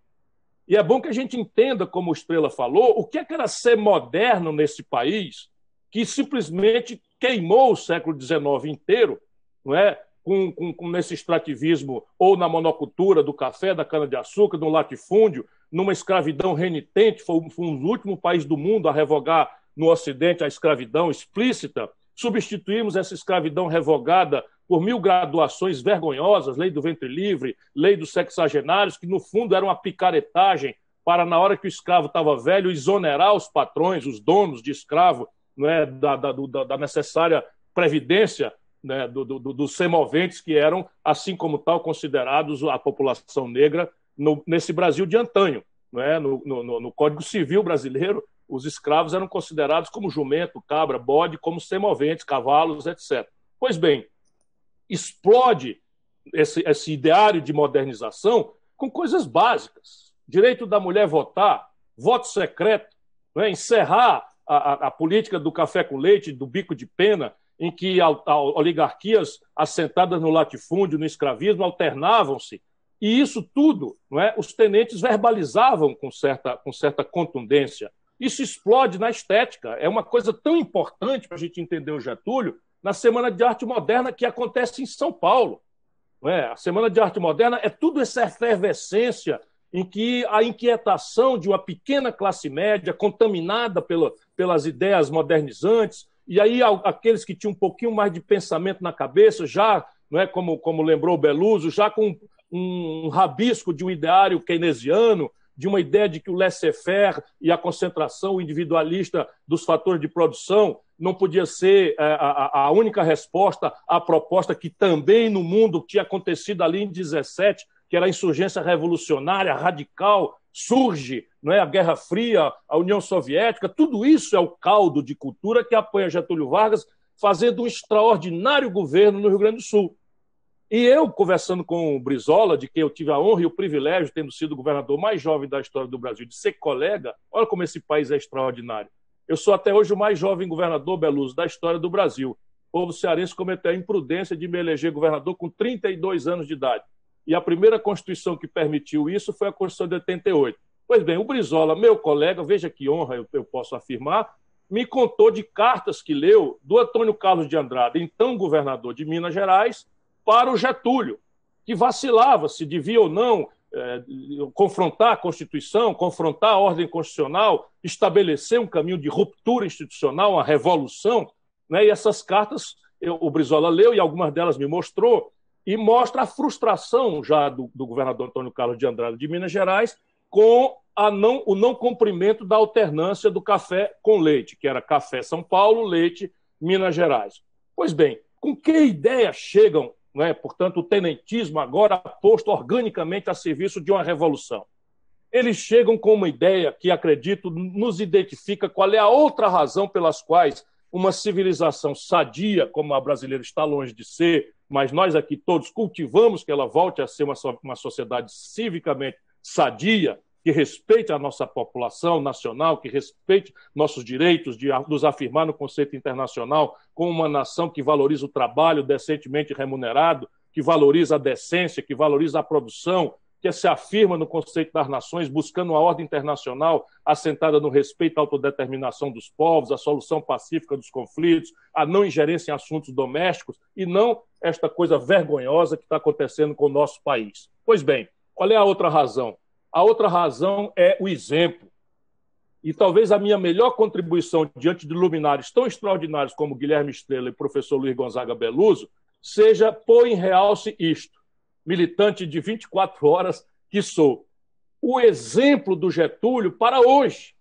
E é bom que a gente entenda, como o Estrela falou, o que era ser moderno nesse país que simplesmente queimou o século XIX inteiro, não é? Nesse extrativismo ou na monocultura do café, da cana-de-açúcar, no latifúndio, numa escravidão renitente, foi o último país do mundo a revogar no Ocidente a escravidão explícita. Substituímos essa escravidão revogada por 1000 graduações vergonhosas, lei do ventre livre, lei dos sexagenários, que no fundo era uma picaretagem para, na hora que o escravo estava velho, exonerar os patrões, os donos de escravo, não é, da necessária previdência, né, dos semoventes, que eram, assim como tal, considerados a população negra nesse Brasil de antanho. Não é? No Código Civil brasileiro, os escravos eram considerados como jumento, cabra, bode, como semoventes, cavalos, etc. Pois bem, explode esse ideário de modernização com coisas básicas. Direito da mulher votar, voto secreto, não é? Encerrar a política do café com leite, do bico de pena, em que oligarquias assentadas no latifúndio, no escravismo, alternavam-se. E isso tudo, não é? Os tenentes verbalizavam com certa contundência. Isso explode na estética. É uma coisa tão importante para a gente entender o Getúlio na Semana de Arte Moderna que acontece em São Paulo. Não é? A Semana de Arte Moderna é tudo essa efervescência em que a inquietação de uma pequena classe média contaminada pelas ideias modernizantes, e aí aqueles que tinham um pouquinho mais de pensamento na cabeça, já, não é, como lembrou o Beluso, já com um rabisco de um ideário keynesiano, de uma ideia de que o laissez-faire e a concentração individualista dos fatores de produção não podia ser a única resposta à proposta que também no mundo tinha acontecido ali em 17, que era a insurgência revolucionária, radical, surge, não é? A Guerra Fria, a União Soviética, tudo isso é o caldo de cultura que apoia Getúlio Vargas, fazendo um extraordinário governo no Rio Grande do Sul. E eu, conversando com o Brizola, de quem eu tive a honra e o privilégio, tendo sido o governador mais jovem da história do Brasil, de ser colega, olha como esse país é extraordinário. Eu sou até hoje o mais jovem governador, Beluso, da história do Brasil. O povo cearense cometeu a imprudência de me eleger governador com 32 anos de idade. E a primeira Constituição que permitiu isso foi a Constituição de 88. Pois bem, o Brizola, meu colega, veja que honra eu posso afirmar, me contou de cartas que leu do Antônio Carlos de Andrade, então governador de Minas Gerais, para o Getúlio, que vacilava se devia ou não confrontar a Constituição, confrontar a ordem constitucional, estabelecer um caminho de ruptura institucional, uma revolução, né? E essas cartas o Brizola leu e algumas delas me mostrou, e mostra a frustração já do governador Antônio Carlos de Andrade de Minas Gerais com o não cumprimento da alternância do café com leite, que era café São Paulo, leite Minas Gerais. Pois bem, com que ideia chegam, não é? Portanto, o tenentismo agora posto organicamente a serviço de uma revolução? Eles chegam com uma ideia que, acredito, nos identifica qual é a outra razão pelas quais uma civilização sadia, como a brasileira está longe de ser, mas nós aqui todos cultivamos que ela volte a ser uma sociedade civicamente sadia, que respeite a nossa população nacional, que respeite nossos direitos de nos afirmar no conceito internacional como uma nação que valoriza o trabalho decentemente remunerado, que valoriza a decência, que valoriza a produção, que se afirma no conceito das nações, buscando uma ordem internacional assentada no respeito à autodeterminação dos povos, a solução pacífica dos conflitos, a não ingerência em assuntos domésticos e não esta coisa vergonhosa que está acontecendo com o nosso país. Pois bem, qual é a outra razão? A outra razão é o exemplo. E talvez a minha melhor contribuição diante de luminares tão extraordinários como Guilherme Estrela e o professor Luiz Gonzaga Beluso seja pôr em realce isto, militante de 24 horas que sou. O exemplo do Getúlio para hoje.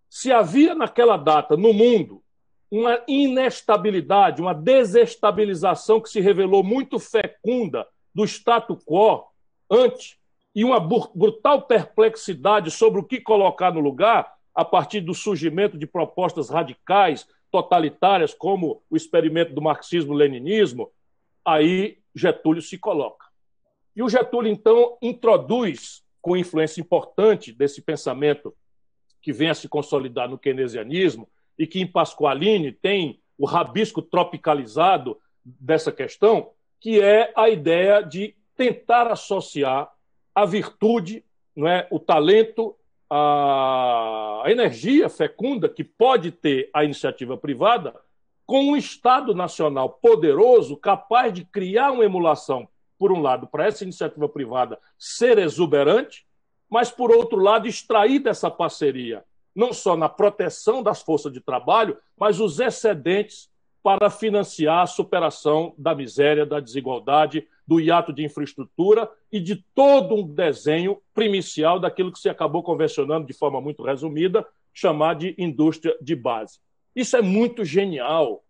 Se havia naquela data no mundo uma inestabilidade, uma desestabilização que se revelou muito fecunda do status quo ante e uma brutal perplexidade sobre o que colocar no lugar, a partir do surgimento de propostas radicais, totalitárias, como o experimento do marxismo-leninismo, aí Getúlio se coloca. E o Getúlio, então, introduz, com influência importante desse pensamento que vem a se consolidar no keynesianismo e que em Pasqualini tem o rabisco tropicalizado dessa questão, que é a ideia de tentar associar a virtude, não é, o talento, a energia fecunda que pode ter a iniciativa privada com um Estado nacional poderoso capaz de criar uma emulação, por um lado, para essa iniciativa privada ser exuberante, mas, por outro lado, extrair dessa parceria, não só na proteção das forças de trabalho, mas os excedentes para financiar a superação da miséria, da desigualdade, do hiato de infraestrutura e de todo um desenho primicial daquilo que se acabou convencionando de forma muito resumida, chamar de indústria de base. Isso é muito genial.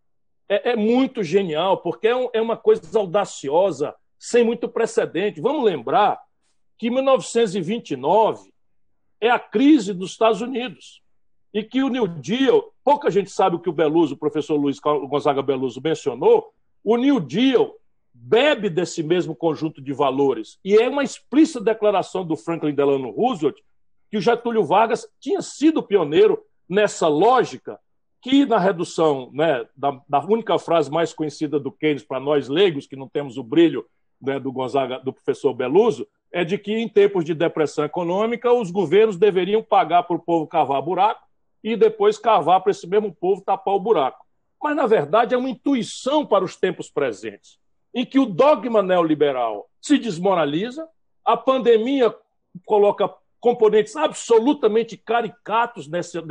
É muito genial, porque é uma coisa audaciosa, sem muito precedente. Vamos lembrar que 1929 é a crise dos Estados Unidos e que o New Deal, pouca gente sabe o que o professor Luiz Gonzaga Beluso mencionou, o New Deal bebe desse mesmo conjunto de valores e é uma explícita declaração do Franklin Delano Roosevelt que o Getúlio Vargas tinha sido pioneiro nessa lógica que, na redução, né, da única frase mais conhecida do Keynes para nós leigos, que não temos o brilho, né, do professor Beluso, é de que, em tempos de depressão econômica, os governos deveriam pagar para o povo cavar buraco e depois cavar para esse mesmo povo tapar o buraco. Mas, na verdade, é uma intuição para os tempos presentes, em que o dogma neoliberal se desmoraliza, a pandemia coloca componentes absolutamente caricatos dessa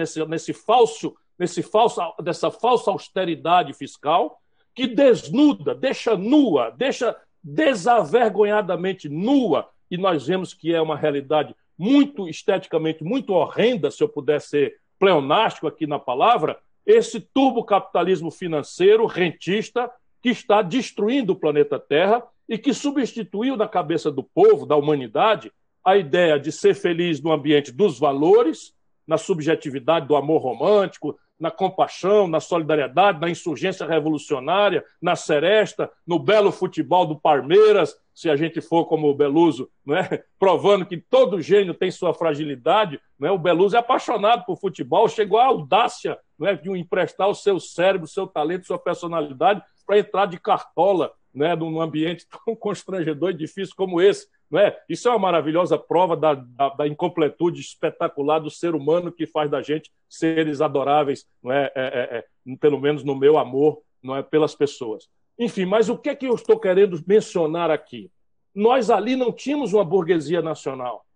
falsa austeridade fiscal, que desnuda, deixa nua, deixa desavergonhadamente nua, e nós vemos que é uma realidade muito esteticamente, muito horrenda, se eu puder ser pleonástico aqui na palavra, esse turbocapitalismo financeiro, rentista, que está destruindo o planeta Terra e que substituiu na cabeça do povo, da humanidade, a ideia de ser feliz no ambiente dos valores, na subjetividade do amor romântico, na compaixão, na solidariedade, na insurgência revolucionária, na seresta, no belo futebol do Palmeiras, se a gente for como o Beluso, não é? Provando que todo gênio tem sua fragilidade. Não é? O Beluso é apaixonado por futebol, chegou à audácia, não é? De emprestar o seu cérebro, o seu talento, sua personalidade para entrar de cartola, não é? Num ambiente tão constrangedor e difícil como esse. Não é? Isso é uma maravilhosa prova da incompletude espetacular do ser humano, que faz da gente seres adoráveis, não é? Pelo menos no meu amor, não é? Pelas pessoas. Enfim, mas o que é que eu estou querendo mencionar aqui? Nós ali não tínhamos uma burguesia nacional.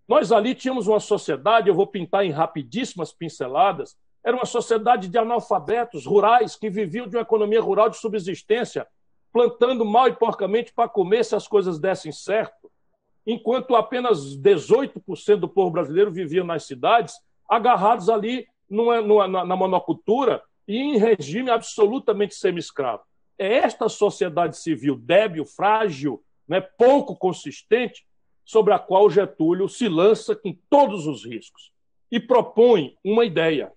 Nós ali tínhamos uma sociedade, eu vou pintar em rapidíssimas pinceladas, era uma sociedade de analfabetos rurais que viviam de uma economia rural de subsistência, plantando mal e porcamente para comer se as coisas dessem certo, enquanto apenas 18% do povo brasileiro vivia nas cidades, agarrados ali na monocultura e em regime absolutamente semi-escravo. É esta sociedade civil débil, frágil, né, pouco consistente, sobre a qual Getúlio se lança com todos os riscos e propõe uma ideia.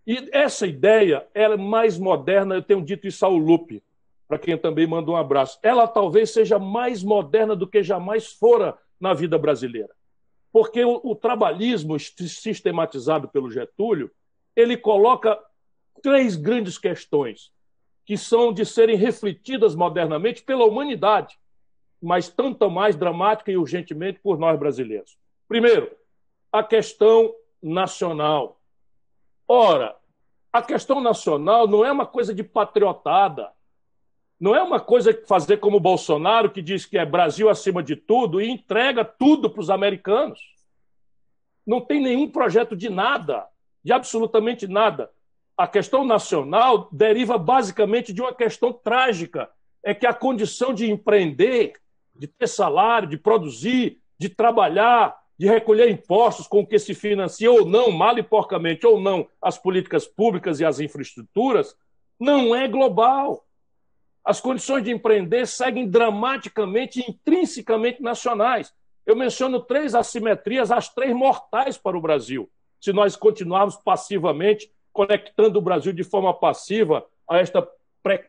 E essa ideia é mais moderna, eu tenho dito isso ao Lupe, para quem também mandou um abraço. Ela talvez seja mais moderna do que jamais fora na vida brasileira. Porque o trabalhismo sistematizado pelo Getúlio, ele coloca 3 grandes questões que são de serem refletidas modernamente pela humanidade, mas tanto mais dramática e urgentemente por nós brasileiros. Primeiro, a questão nacional. Ora, a questão nacional não é uma coisa de patriotada, não é uma coisa que fazer como o Bolsonaro, que diz que é Brasil acima de tudo e entrega tudo para os americanos. Não tem nenhum projeto de nada, de absolutamente nada. A questão nacional deriva basicamente de uma questão trágica, é que a condição de empreender, de ter salário, de produzir, de trabalhar, de recolher impostos com o que se financia ou não, mal e porcamente ou não, as políticas públicas e as infraestruturas, não é global. As condições de empreender seguem dramaticamente e intrinsecamente nacionais. Eu menciono 3 assimetrias, as 3 mortais para o Brasil, se nós continuarmos passivamente conectando o Brasil de forma passiva a esta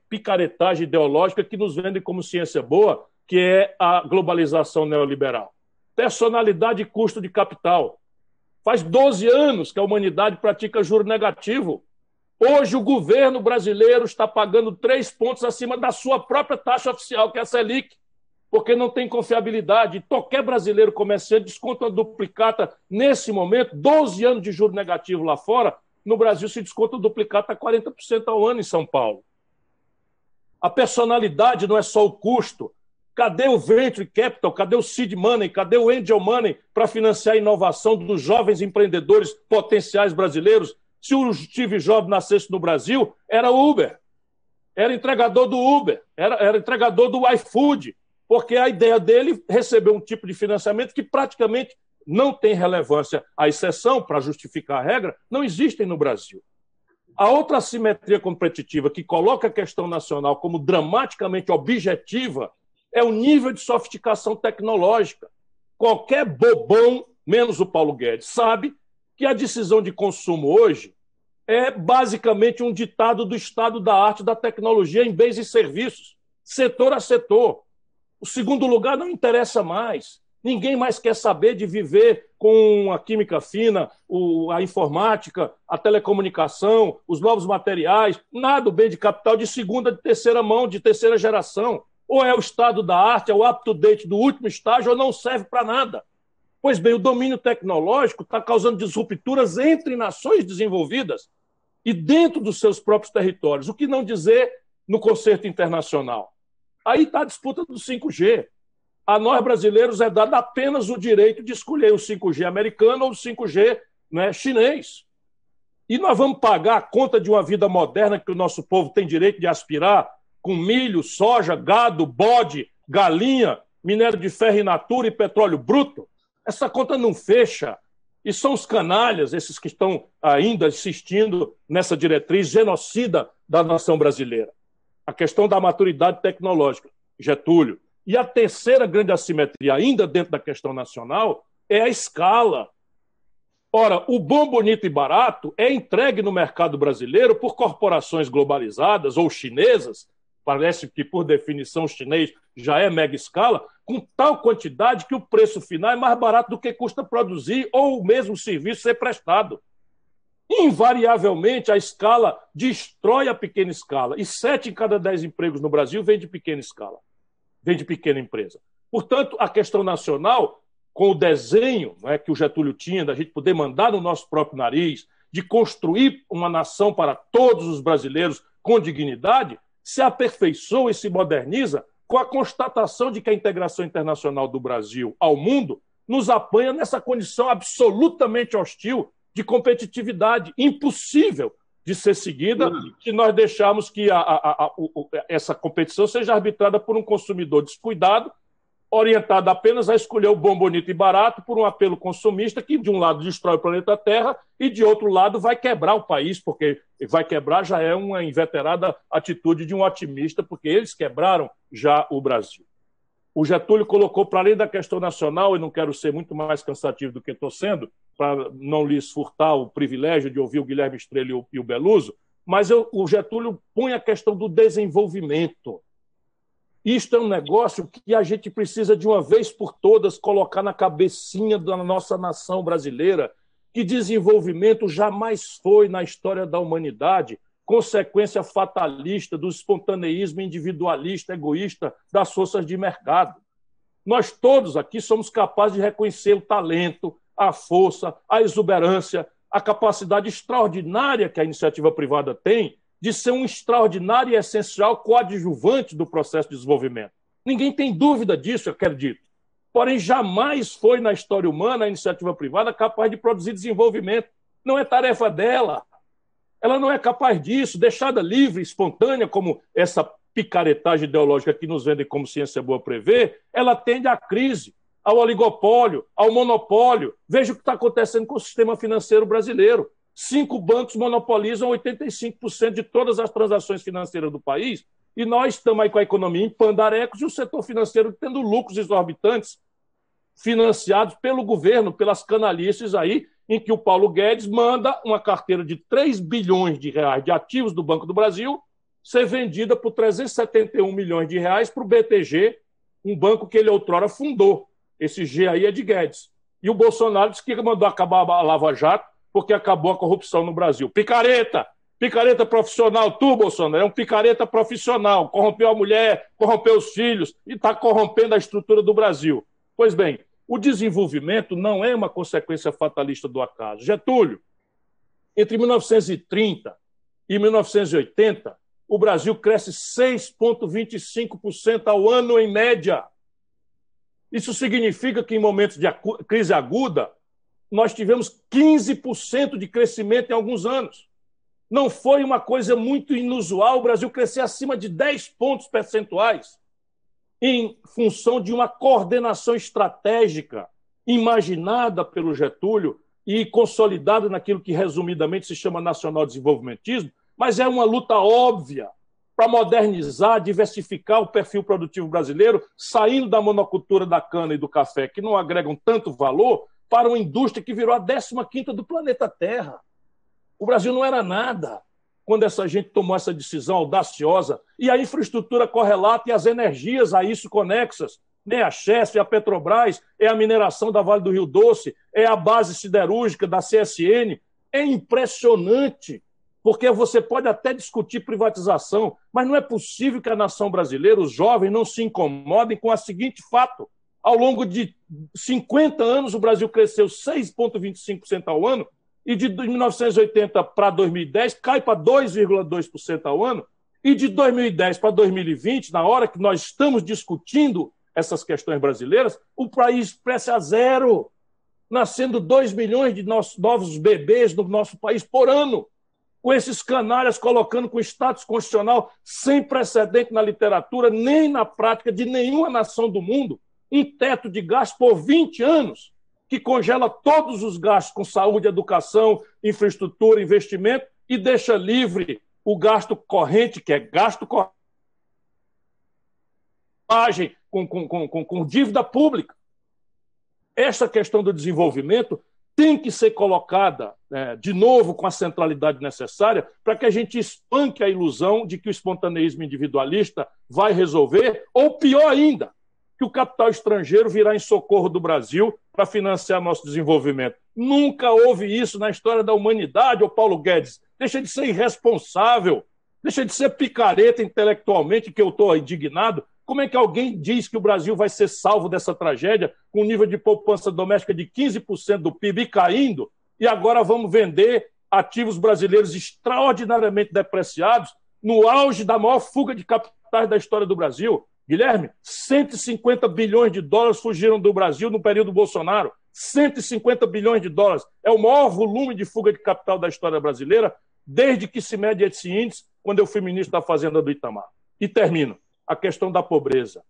picaretagem ideológica que nos vende como ciência boa, que é a globalização neoliberal. Personalidade e custo de capital. Faz 12 anos que a humanidade pratica juro negativo. Hoje o governo brasileiro está pagando 3 pontos acima da sua própria taxa oficial, que é a Selic, porque não tem confiabilidade. E qualquer brasileiro comerciante desconta uma duplicata nesse momento, 12 anos de juro negativo lá fora, no Brasil se desconta o duplicata a 40% ao ano em São Paulo. A personalidade não é só o custo. Cadê o venture capital? Cadê o seed money? Cadê o angel money para financiar a inovação dos jovens empreendedores potenciais brasileiros? Se o Steve Jobs nascesse no Brasil, era Uber. Era entregador do Uber. Era entregador do iFood. Porque a ideia dele recebeu um tipo de financiamento que praticamente não tem relevância. A exceção, para justificar a regra, não existem no Brasil. A outra assimetria competitiva que coloca a questão nacional como dramaticamente objetiva é o nível de sofisticação tecnológica. Qualquer bobão, menos o Paulo Guedes, sabe que a decisão de consumo hoje é basicamente um ditado do estado da arte da tecnologia em bens e serviços, setor a setor. O segundo lugar não interessa mais. Ninguém mais quer saber de viver com a química fina, a informática, a telecomunicação, os novos materiais, nada do bem de capital de segunda, de terceira mão, de terceira geração. Ou é o estado da arte, é o up-to-date do último estágio, ou não serve para nada. Pois bem, o domínio tecnológico está causando disrupturas entre nações desenvolvidas e dentro dos seus próprios territórios. O que não dizer no concerto internacional? Aí está a disputa do 5G. A nós brasileiros é dado apenas o direito de escolher o 5G americano ou o 5G, né, chinês. E nós vamos pagar a conta de uma vida moderna que o nosso povo tem direito de aspirar, com milho, soja, gado, bode, galinha, minério de ferro in natura e petróleo bruto? Essa conta não fecha. E são os canalhas, esses que estão ainda insistindo nessa diretriz genocida da nação brasileira. A questão da maturidade tecnológica, Getúlio. E a terceira grande assimetria, ainda dentro da questão nacional, é a escala. Ora, o bom, bonito e barato é entregue no mercado brasileiro por corporações globalizadas ou chinesas, parece que, por definição, o chinês já é mega escala, com tal quantidade que o preço final é mais barato do que custa produzir ou o mesmo serviço ser prestado. Invariavelmente, a escala destrói a pequena escala. E 7 em cada 10 empregos no Brasil vem de pequena escala, vem de pequena empresa. Portanto, a questão nacional, com o desenho, né, que o Getúlio tinha, da gente poder mandar no nosso próprio nariz, de construir uma nação para todos os brasileiros com dignidade, se aperfeiçoa e se moderniza com a constatação de que a integração internacional do Brasil ao mundo nos apanha nessa condição absolutamente hostil de competitividade, impossível de ser seguida se nós deixarmos que essa competição seja arbitrada por um consumidor descuidado, orientado apenas a escolher o bom, bonito e barato por um apelo consumista que, de um lado, destrói o planeta Terra e, de outro lado, vai quebrar o país, porque vai quebrar já é uma inveterada atitude de um otimista, porque eles quebraram já o Brasil. O Getúlio colocou, para além da questão nacional, e não quero ser muito mais cansativo do que estou sendo, para não lhes furtar o privilégio de ouvir o Guilherme Estrela e o Beluso, mas o Getúlio põe a questão do desenvolvimento. Isto é um negócio que a gente precisa, de uma vez por todas, colocar na cabecinha da nossa nação brasileira, que desenvolvimento jamais foi, na história da humanidade, consequência fatalista do espontaneísmo individualista, egoísta das forças de mercado. Nós todos aqui somos capazes de reconhecer o talento, a força, a exuberância, a capacidade extraordinária que a iniciativa privada tem de ser um extraordinário e essencial coadjuvante do processo de desenvolvimento. Ninguém tem dúvida disso, eu acredito. Porém, jamais foi na história humana a iniciativa privada capaz de produzir desenvolvimento. Não é tarefa dela. Ela não é capaz disso. Deixada livre, espontânea, como essa picaretagem ideológica que nos vendem como ciência boa prevê, ela tende à crise, ao oligopólio, ao monopólio. Veja o que está acontecendo com o sistema financeiro brasileiro. 5 bancos monopolizam 85% de todas as transações financeiras do país e nós estamos aí com a economia em pandarecos e o setor financeiro tendo lucros exorbitantes financiados pelo governo, pelas canalices aí, em que o Paulo Guedes manda uma carteira de 3 bilhões de reais de ativos do Banco do Brasil ser vendida por 371 milhões de reais para o BTG, um banco que ele outrora fundou. Esse G aí é de Guedes. E o Bolsonaro disse que mandou acabar a Lava Jato porque acabou a corrupção no Brasil. Picareta! Picareta profissional, tu, Bolsonaro, é um picareta profissional. Corrompeu a mulher, corrompeu os filhos e está corrompendo a estrutura do Brasil. Pois bem, o desenvolvimento não é uma consequência fatalista do acaso. Getúlio, entre 1930 e 1980, o Brasil cresce 6,25% ao ano em média. Isso significa que em momentos de crise aguda, nós tivemos 15% de crescimento em alguns anos. Não foi uma coisa muito inusual o Brasil crescer acima de 10 pontos percentuais em função de uma coordenação estratégica imaginada pelo Getúlio e consolidada naquilo que resumidamente se chama nacional-desenvolvimentismo, mas é uma luta óbvia para modernizar, diversificar o perfil produtivo brasileiro, saindo da monocultura da cana e do café, que não agregam tanto valor, para uma indústria que virou a 15ª do planeta Terra. O Brasil não era nada quando essa gente tomou essa decisão audaciosa e a infraestrutura correlata e as energias a isso conexas, né? A Chesf, a Petrobras, é a mineração da Vale do Rio Doce, é a base siderúrgica da CSN. É impressionante, porque você pode até discutir privatização, mas não é possível que a nação brasileira, os jovens, não se incomodem com o seguinte fato. Ao longo de 50 anos, o Brasil cresceu 6,25% ao ano e de 1980 para 2010 cai para 2,2% ao ano e de 2010 para 2020, na hora que nós estamos discutindo essas questões brasileiras, o país cresce a zero, nascendo 2 milhões de novos bebês no nosso país por ano, com esses canalhas colocando com status constitucional sem precedente na literatura, nem na prática de nenhuma nação do mundo, um teto de gasto por 20 anos, que congela todos os gastos com saúde, educação, infraestrutura, investimento e deixa livre o gasto corrente, que é gasto corrente, com dívida pública. Essa questão do desenvolvimento tem que ser colocada de novo com a centralidade necessária para que a gente espanque a ilusão de que o espontaneísmo individualista vai resolver, ou pior ainda, que o capital estrangeiro virá em socorro do Brasil para financiar nosso desenvolvimento. Nunca houve isso na história da humanidade, ô Paulo Guedes. Deixa de ser irresponsável, deixa de ser picareta intelectualmente, que eu estou indignado. Como é que alguém diz que o Brasil vai ser salvo dessa tragédia com um nível de poupança doméstica de 15% do PIB caindo e agora vamos vender ativos brasileiros extraordinariamente depreciados no auge da maior fuga de capitais da história do Brasil? Guilherme, 150 bilhões de dólares fugiram do Brasil no período Bolsonaro. 150 bilhões de dólares. É o maior volume de fuga de capital da história brasileira desde que se mede esse índice, quando eu fui ministro da Fazenda do Itamar. E termino. A questão da pobreza.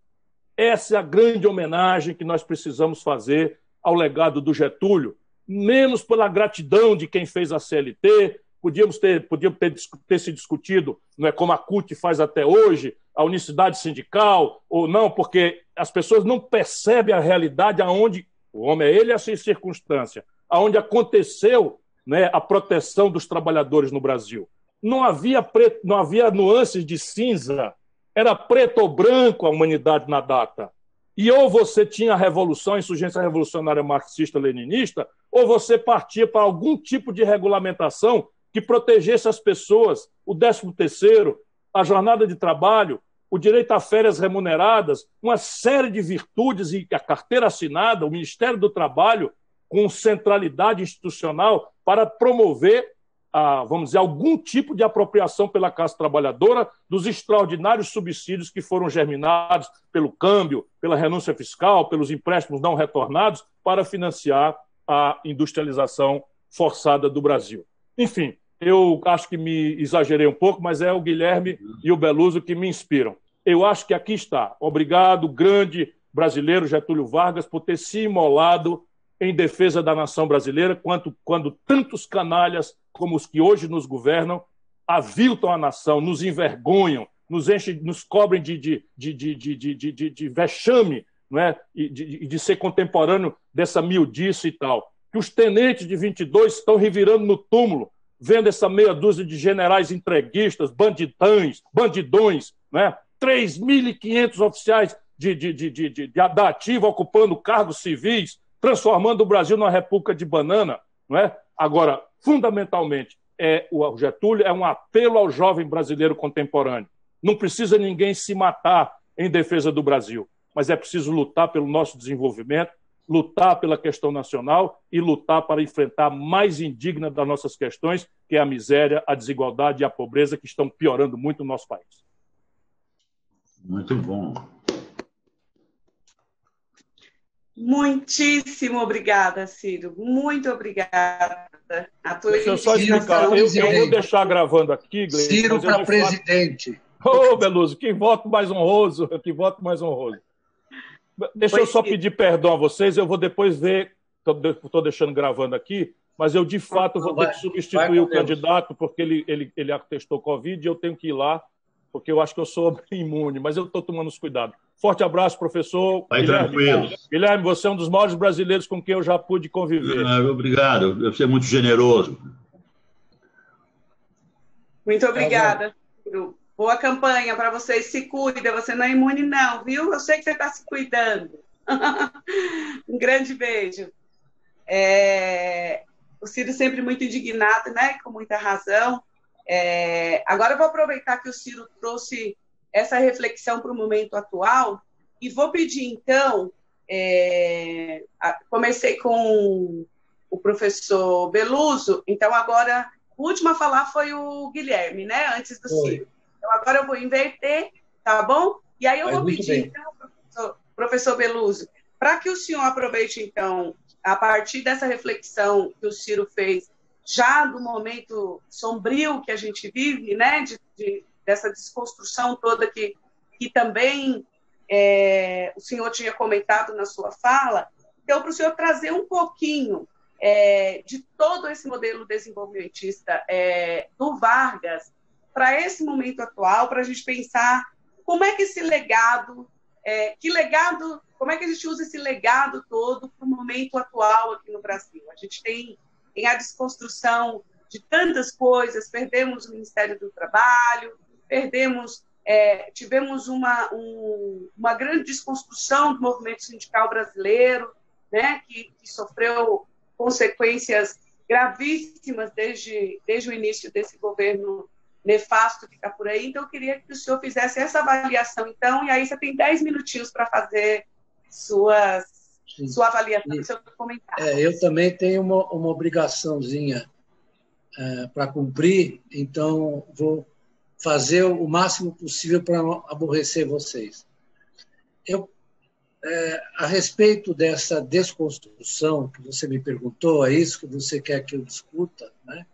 Essa é a grande homenagem que nós precisamos fazer ao legado do Getúlio, menos pela gratidão de quem fez a CLT, podíamos ter se discutido, não é, como a CUT faz até hoje, a unicidade sindical, ou não, porque as pessoas não percebem a realidade aonde, o homem é ele e a sua circunstância, aonde aconteceu, né, a proteção dos trabalhadores no Brasil. Não havia nuances de cinza, era preto ou branco a humanidade na data. E ou você tinha a revolução, a insurgência revolucionária marxista-leninista, ou você partia para algum tipo de regulamentação que protegesse as pessoas, o 13º, a jornada de trabalho, o direito a férias remuneradas, uma série de virtudes e a carteira assinada, o Ministério do Trabalho, com centralidade institucional para promover vamos dizer, algum tipo de apropriação pela classe trabalhadora dos extraordinários subsídios que foram germinados pelo câmbio, pela renúncia fiscal, pelos empréstimos não retornados para financiar a industrialização forçada do Brasil. Enfim, eu acho que me exagerei um pouco, mas é o Guilherme e o Beluso que me inspiram. Eu acho que aqui está. Obrigado, grande brasileiro Getúlio Vargas, por ter se imolado em defesa da nação brasileira, quando tantos canalhas como os que hoje nos governam aviltam a nação, nos envergonham, nos cobrem de vexame, não é? e de ser contemporâneo dessa miudice e tal. Que os tenentes de 22 estão revirando no túmulo, vendo essa meia dúzia de generais entreguistas, bandidões, não é? 3.500 oficiais da ativa ocupando cargos civis, transformando o Brasil numa república de banana, não é? Agora, fundamentalmente, o Getúlio é um apelo ao jovem brasileiro contemporâneo. Não precisa ninguém se matar em defesa do Brasil, mas é preciso lutar pelo nosso desenvolvimento, lutar pela questão nacional e lutar para enfrentar a mais indigna das nossas questões, que é a miséria, a desigualdade e a pobreza, que estão piorando muito no nosso país. Muito bom. Muitíssimo obrigada, Ciro. Muito obrigada. Deixa eu só explicar. Eu vou deixar gravando aqui, Gleide. Ciro para presidente. Ô, Beluso, que voto mais honroso. Que voto mais honroso. Deixa eu só pedir perdão a vocês. Eu vou depois ver. Estou deixando gravando aqui, mas eu, de fato, vou ter que substituir o candidato, porque ele atestou Covid e eu tenho que ir lá, porque eu acho que eu sou imune, mas eu estou tomando os cuidados. Forte abraço, professor. Vai tranquilo. Guilherme, você é um dos maiores brasileiros com quem eu já pude conviver. Obrigado, você é muito generoso. Muito obrigada. Boa campanha para vocês. Se cuida, você não é imune não, viu? Eu sei que você está se cuidando. Um grande beijo. O Ciro sempre muito indignado, né? Com muita razão. Agora eu vou aproveitar que o Ciro trouxe essa reflexão para o momento atual e vou pedir, então, comecei com o professor Beluso, então agora o último a falar foi o Guilherme, né, antes do Ciro. Então agora eu vou inverter, tá bom? E aí eu vou pedir, então, professor Beluso, para que o senhor aproveite, então, a partir dessa reflexão que o Ciro fez, já do momento sombrio que a gente vive, né, dessa desconstrução toda que também o senhor tinha comentado na sua fala, então, para o senhor trazer um pouquinho de todo esse modelo desenvolvimentista do Vargas para esse momento atual, para a gente pensar como é que esse legado, como é que a gente usa esse legado todo para o momento atual aqui no Brasil. A gente tem a desconstrução de tantas coisas, perdemos o Ministério do Trabalho, tivemos uma grande desconstrução do movimento sindical brasileiro, né, que sofreu consequências gravíssimas desde o início desse governo nefasto que está por aí. Então, eu queria que o senhor fizesse essa avaliação, então, e aí você tem 10 minutinhos para fazer sua avaliação, seu comentário. Eu também tenho uma obrigaçãozinha para cumprir, então vou fazer o máximo possível para não aborrecer vocês. A respeito dessa desconstrução que você me perguntou, é isso que você quer que eu discuta, né?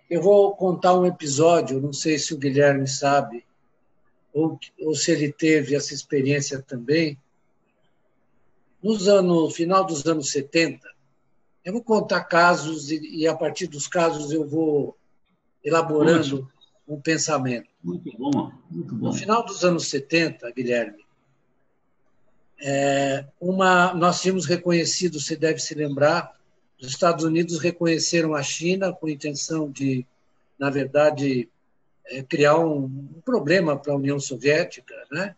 Eu vou contar um episódio, não sei se o Guilherme sabe, ou se ele teve essa experiência também. No final dos anos 70, eu vou contar casos e a partir dos casos eu vou elaborando um pensamento. Muito bom, muito bom. No final dos anos 70, Guilherme, nós tínhamos reconhecido, você deve se lembrar, os Estados Unidos reconheceram a China com a intenção de, na verdade, criar um problema para a União Soviética, né?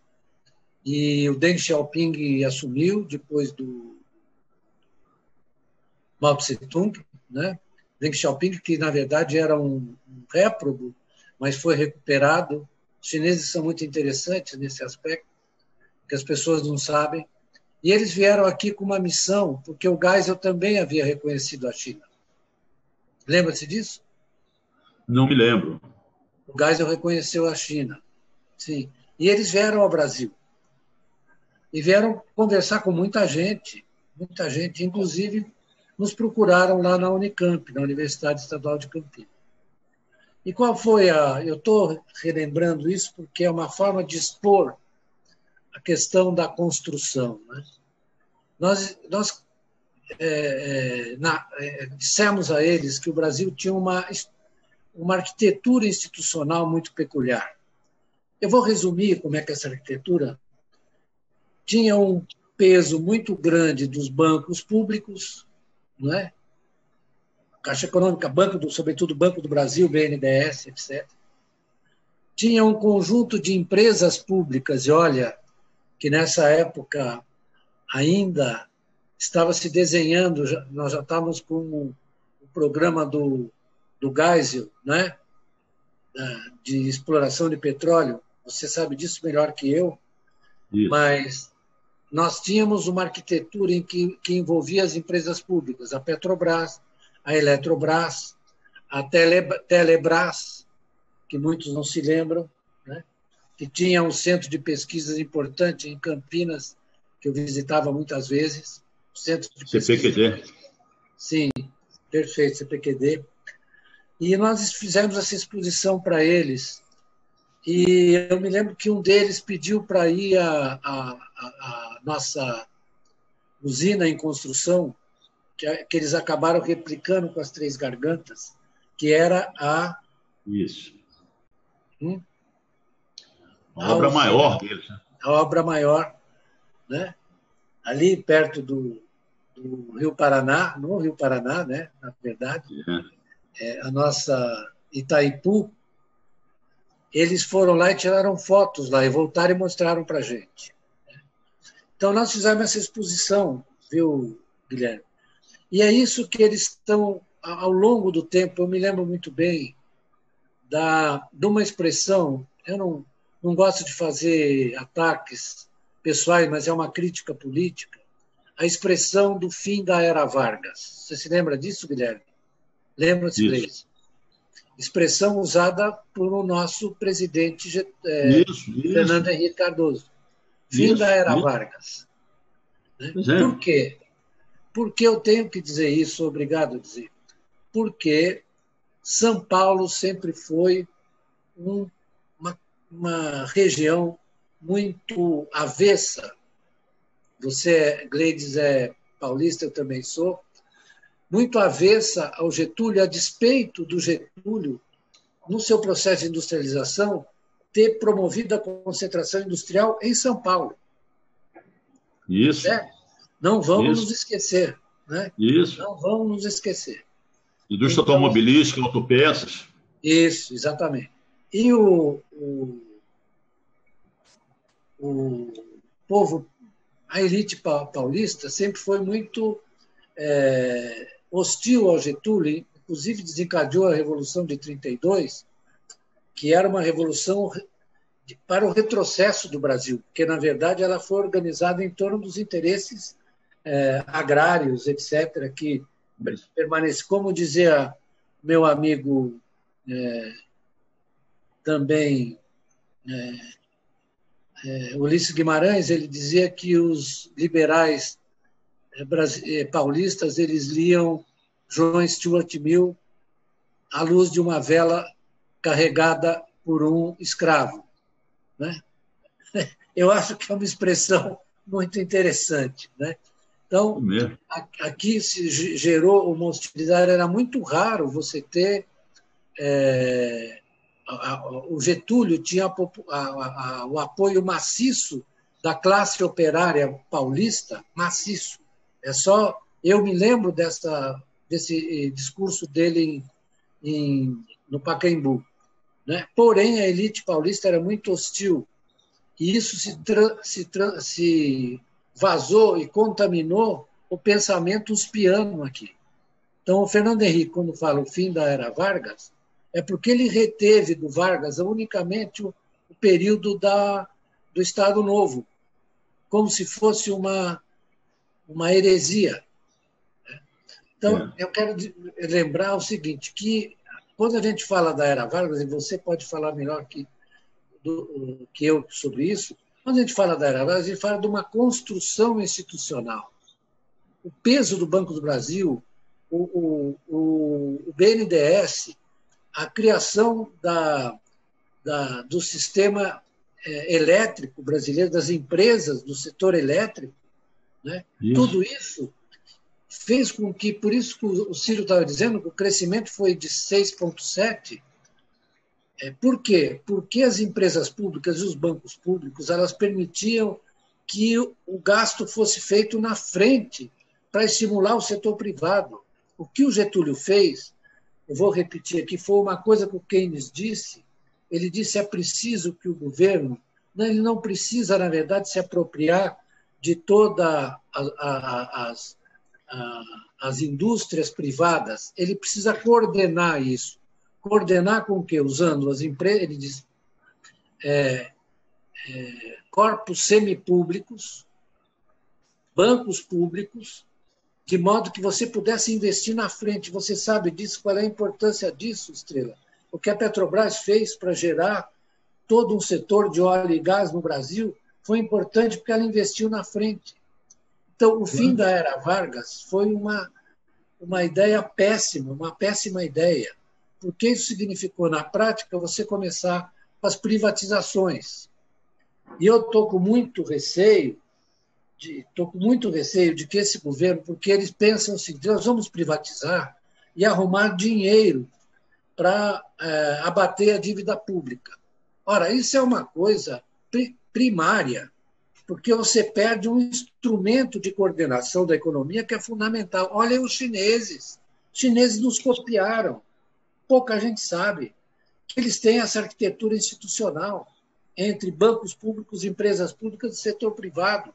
E o Deng Xiaoping assumiu depois do Mao Tse-tung, né? Deng Xiaoping, que na verdade era um réprobo, mas foi recuperado. Os chineses são muito interessantes nesse aspecto, que as pessoas não sabem. E eles vieram aqui com uma missão, porque o Geisel também havia reconhecido a China. Lembra-se disso? Não me lembro. O Geisel reconheceu a China, sim. E eles vieram ao Brasil. E vieram conversar com muita gente, inclusive nos procuraram lá na Unicamp, na Universidade Estadual de Campinas. E qual foi eu estou relembrando isso porque é uma forma de expor a questão da construção, né? Nós dissemos a eles que o Brasil tinha uma arquitetura institucional muito peculiar. Eu vou resumir como é que essa arquitetura tinha um peso muito grande dos bancos públicos, não é? Caixa Econômica, sobretudo Banco do Brasil, BNDES, etc. Tinha um conjunto de empresas públicas, e olha, que nessa época ainda estava se desenhando, nós já estávamos com o programa do Geisel, né? De exploração de petróleo, você sabe disso melhor que eu, Isso. Mas nós tínhamos uma arquitetura que envolvia as empresas públicas, a Petrobras, a Eletrobras, a Telebrás, que muitos não se lembram, né? Que tinha um centro de pesquisas importante em Campinas, que eu visitava muitas vezes. Centro de CPQD. Sim, perfeito, CPQD. E nós fizemos essa exposição para eles. E eu me lembro que um deles pediu para ir à nossa usina em construção, que eles acabaram replicando com as Três Gargantas, que era a... Isso. A obra maior deles. Né? A obra maior, né? Ali perto do Rio Paraná, no Rio Paraná, né? Na verdade, a nossa Itaipu. Eles foram lá e tiraram fotos lá, e voltaram e mostraram para a gente. Então, nós fizemos essa exposição, viu, Guilherme? E é isso que eles estão, ao longo do tempo, eu me lembro muito bem de uma expressão, eu não gosto de fazer ataques pessoais, mas é uma crítica política, a expressão do fim da era Vargas. Você se lembra disso, Guilherme? Lembra-se disso? Expressão usada por o nosso presidente Fernando Henrique Cardoso. Fim da era Vargas. Né? Por quê? Por que eu tenho que dizer isso? Obrigado a dizer. Porque São Paulo sempre foi uma região muito avessa. Você, Gleides, é paulista, eu também sou, muito avessa ao Getúlio, a despeito do Getúlio, no seu processo de industrialização, ter promovido a concentração industrial em São Paulo. Isso. Né? Não vamos nos esquecer. Né? Isso. Não vamos nos esquecer. Indústria automobilística, autopeças. Isso, exatamente. E o povo, a elite paulista, sempre foi muito hostil ao Getúlio, inclusive desencadeou a Revolução de 32, que era uma revolução para o retrocesso do Brasil, porque, na verdade, ela foi organizada em torno dos interesses agrários, etc., que permanece, como dizia meu amigo também Ulisses Guimarães, ele dizia que os liberais paulistas eles liam John Stuart Mill à luz de uma vela carregada por um escravo. Né? Eu acho que é uma expressão muito interessante. Né? Então, aqui se gerou uma hostilidade, era muito raro você ter... o Getúlio tinha o apoio maciço da classe operária paulista, maciço. Eu me lembro desse discurso dele no Pacaembu. Né? Porém, a elite paulista era muito hostil, e isso se vazou e contaminou o pensamento uspiano aqui. Então, o Fernando Henrique, quando fala o fim da era Vargas, é porque ele reteve do Vargas unicamente o período do Estado Novo, como se fosse uma heresia. Então, eu quero lembrar o seguinte, que quando a gente fala da era Vargas, e você pode falar melhor que eu sobre isso, quando a gente fala da era Vargas, a gente fala de uma construção institucional. O peso do Banco do Brasil, o BNDES, a criação do sistema elétrico brasileiro, das empresas do setor elétrico, né? Tudo isso fez com que, por isso que o Ciro estava dizendo, que o crescimento foi de 6,7%. Por quê? Porque as empresas públicas e os bancos públicos elas permitiam que o gasto fosse feito na frente para estimular o setor privado. O que o Getúlio fez, eu vou repetir aqui, foi uma coisa que o Keynes disse. Ele disse: é preciso que o governo, ele não precisa, na verdade, se apropriar de todas as indústrias privadas, ele precisa coordenar isso. Coordenar com o quê? Usando as empresas, ele diz, corpos semipúblicos, bancos públicos, de modo que você pudesse investir na frente. Você sabe disso, qual é a importância disso, Estrela? O que a Petrobras fez para gerar todo um setor de óleo e gás no Brasil foi importante porque ela investiu na frente. Então, o fim da era Vargas foi uma ideia péssima, uma péssima ideia, porque isso significou, na prática, você começar com as privatizações. E eu estou com muito receio de que esse governo, porque eles pensam o seguinte: nós vamos privatizar e arrumar dinheiro para abater a dívida pública. Ora, isso é uma coisa primária, porque você perde um instrumento de coordenação da economia que é fundamental. Olhem os chineses. Os chineses nos copiaram. Pouca gente sabe que eles têm essa arquitetura institucional entre bancos públicos, empresas públicas e setor privado.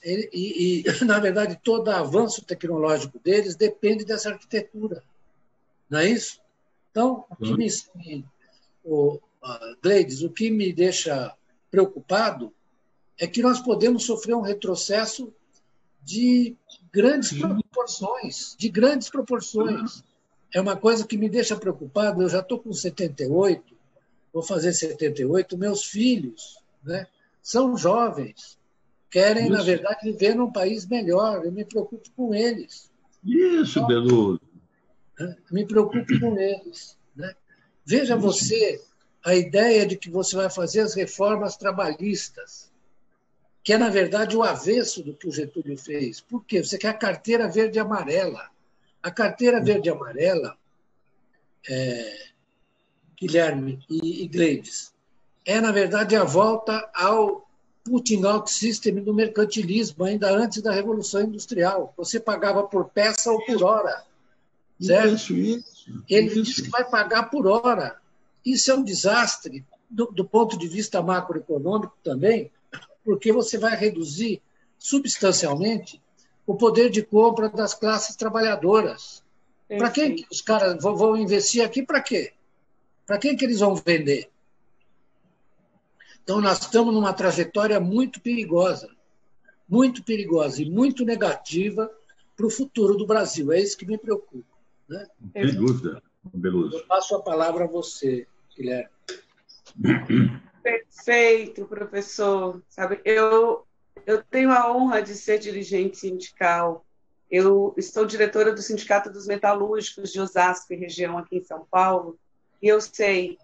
E, na verdade, todo avanço tecnológico deles depende dessa arquitetura. Não é isso? Então, Gleides, o que me deixa preocupado é que nós podemos sofrer um retrocesso de grandes proporções. É uma coisa que me deixa preocupado. Eu já estou com 78, vou fazer 78, meus filhos, né, são jovens, querem, na verdade, viver num país melhor. Eu me preocupo com eles. Isso, Beluso. Me preocupo com eles. Né? Veja você a ideia de que você vai fazer as reformas trabalhistas, que é, na verdade, o avesso do que o Getúlio fez. Por quê? Você quer a carteira verde e amarela. A carteira verde e amarela, Guilherme e Gleides, é, na verdade, a volta ao putting-out system do mercantilismo, ainda antes da Revolução Industrial. Você pagava por peça ou por hora. Certo? Ele diz que vai pagar por hora. Isso é um desastre do ponto de vista macroeconômico também, porque você vai reduzir substancialmente o poder de compra das classes trabalhadoras. Para quem que os caras vão investir aqui? Para quê? Para quem que eles vão vender? Então, nós estamos numa trajetória muito perigosa e muito negativa para o futuro do Brasil. É isso que me preocupa. Né? Sem dúvida, Beluso. Eu passo a palavra a você, Guilherme. Perfeito, professor. Sabe, eu tenho a honra de ser dirigente sindical. Eu estou diretora do Sindicato dos Metalúrgicos de Osasco e região aqui em São Paulo, e eu sei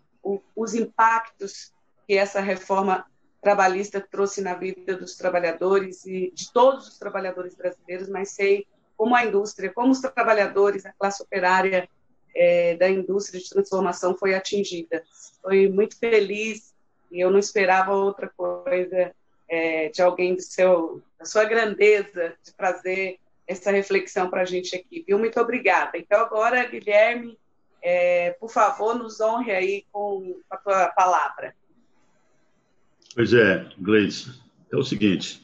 os impactos que essa reforma trabalhista trouxe na vida dos trabalhadores e de todos os trabalhadores brasileiros, mas sei como a indústria, como os trabalhadores, a classe operária da indústria de transformação foi atingida. Foi muito feliz e eu não esperava outra coisa de alguém da sua grandeza, de trazer essa reflexão para a gente aqui. Viu? Muito obrigada. Então, agora, Guilherme, por favor, nos honre aí com a tua palavra. Pois é, Gleice, é o seguinte,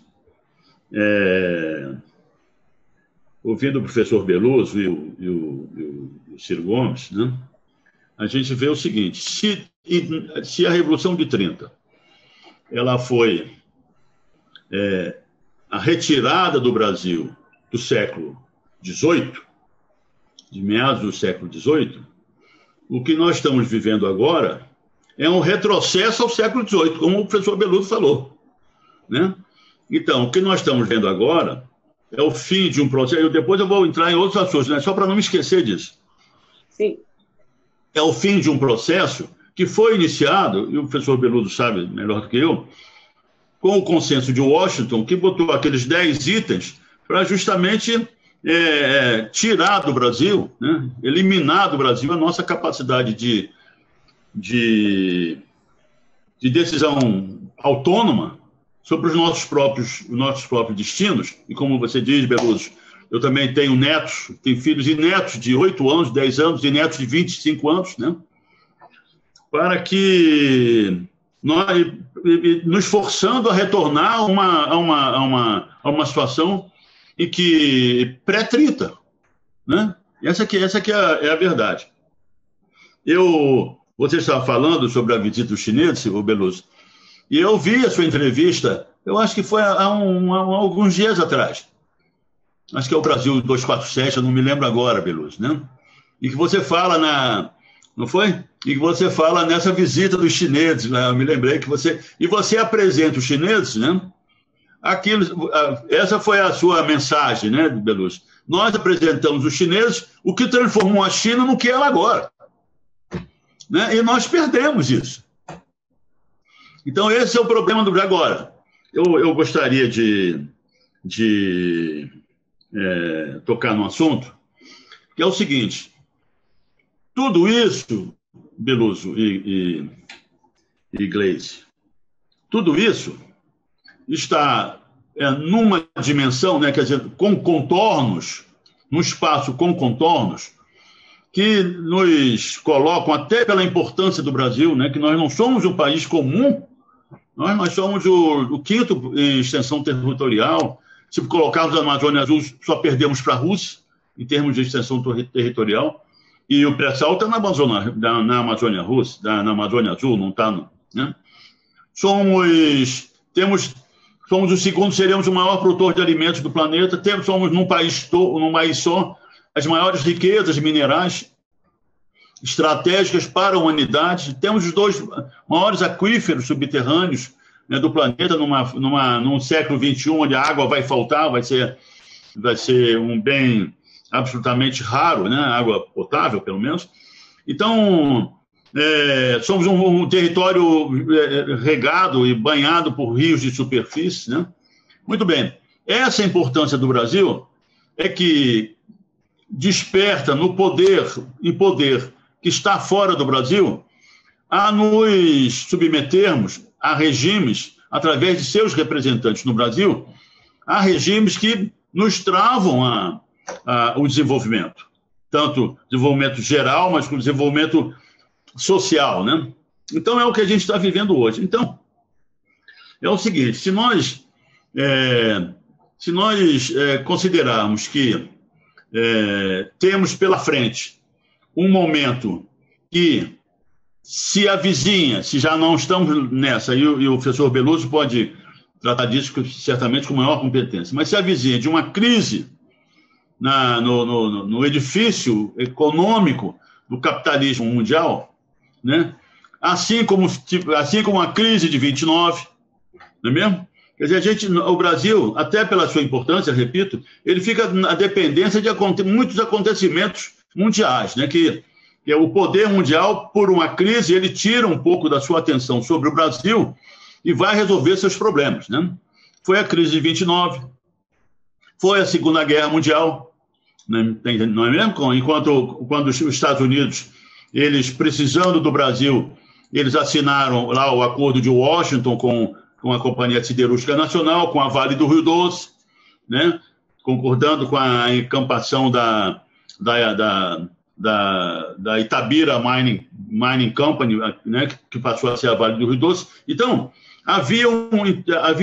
ouvindo o professor Beluso e o Ciro Gomes, né, a gente vê o seguinte, se a Revolução de 30 ela foi a retirada do Brasil do século XVIII, de meados do século XVIII, o que nós estamos vivendo agora é um retrocesso ao século XVIII, como o professor Beluso falou. Né? Então, o que nós estamos vendo agora é o fim de um processo. Depois eu vou entrar em outros assuntos, né? Só para não me esquecer disso. Sim. É o fim de um processo que foi iniciado, e o professor Beluso sabe melhor do que eu, com o consenso de Washington, que botou aqueles 10 itens para justamente tirar do Brasil, né? Eliminar do Brasil a nossa capacidade de decisão autônoma sobre os nossos próprios destinos. E como você diz, Beluso, eu também tenho netos, tenho filhos e netos de 8 anos, 10 anos e netos de 25 anos, né? Para que nós nos forçando a retornar a uma situação em que pré-30, né? Essa que é a verdade. Você estava falando sobre a visita dos chineses, o Beluso, e eu vi a sua entrevista, eu acho que foi há alguns dias atrás. Acho que é o Brasil 247, eu não me lembro agora, Beluso, né? E que você fala não foi? E que você fala nessa visita dos chineses, né? Eu me lembrei que você apresenta os chineses, né? Essa foi a sua mensagem, né, Beluso? Nós apresentamos os chineses, o que transformou a China no que ela é agora. Né? E nós perdemos isso. Então, esse é o problema do agora. Eu gostaria de tocar no assunto, que é o seguinte: tudo isso, Beluso e Gleice, tudo isso está numa dimensão, né, quer dizer, com contornos, num espaço com contornos, que nos colocam, até pela importância do Brasil, né, que nós não somos um país comum, nós somos o quinto em extensão territorial. Se colocarmos a Amazônia Azul, só perdemos para a Rússia, em termos de extensão territorial, e o pré-sal está na Amazônia Russa, na Amazônia Azul, não está. Né? Somos o segundo, seremos o maior produtor de alimentos do planeta, somos num país só, as maiores riquezas minerais estratégicas para a humanidade, temos os 2 maiores aquíferos subterrâneos né, do planeta num século XXI, onde a água vai faltar, vai ser um bem absolutamente raro, né, água potável, pelo menos. Então, somos um território regado e banhado por rios de superfície, né? Muito bem. Essa importância do Brasil é que desperta no poder que está fora do Brasil a nos submetermos a regimes, através de seus representantes no Brasil, a regimes que nos travam o desenvolvimento. Tanto desenvolvimento geral, mas com desenvolvimento social, né? Então, é o que a gente está vivendo hoje. Então, é o seguinte, se nós considerarmos que temos pela frente um momento que se avizinha, se já não estamos nessa, e o professor Beluso pode tratar disso certamente com maior competência, mas se avizinha de uma crise no edifício econômico do capitalismo mundial, né? Assim como a crise de 29, não é mesmo? Quer dizer, o Brasil, até pela sua importância, repito, ele fica na dependência de muitos acontecimentos mundiais, né? Que o poder mundial, por uma crise, ele tira um pouco da sua atenção sobre o Brasil e vai resolver seus problemas, né? Foi a crise de 29, foi a Segunda Guerra Mundial, né? Não é mesmo? Quando os Estados Unidos, eles precisando do Brasil, eles assinaram lá o Acordo de Washington com a Companhia Siderúrgica Nacional, com a Vale do Rio Doce, né? Concordando com a encampação da Itabira Mining Company, né? Que passou a ser a Vale do Rio Doce. Então, havia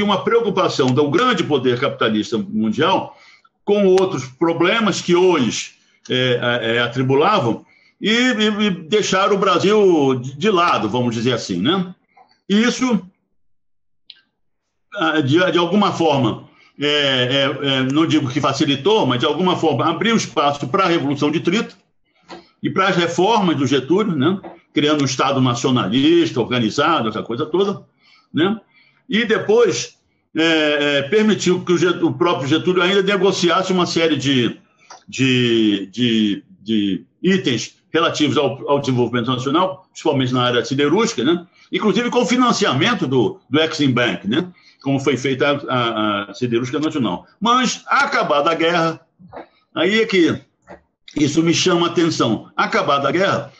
uma preocupação do grande poder capitalista mundial com outros problemas que hoje atribulavam e deixaram o Brasil de lado, vamos dizer assim, né? E isso, de alguma forma, não digo que facilitou, mas de alguma forma abriu espaço para a Revolução de 30 e para as reformas do Getúlio, né? Criando um Estado nacionalista, organizado, essa coisa toda, né? E depois permitiu que o próprio Getúlio ainda negociasse uma série de itens relativos ao desenvolvimento nacional, principalmente na área siderúrgica, né? Inclusive com o financiamento do Exim Bank, né? Como foi feita a Siderúrgica Nacional. Mas, acabada a guerra, aí é que isso me chama a atenção. Acabada a guerra,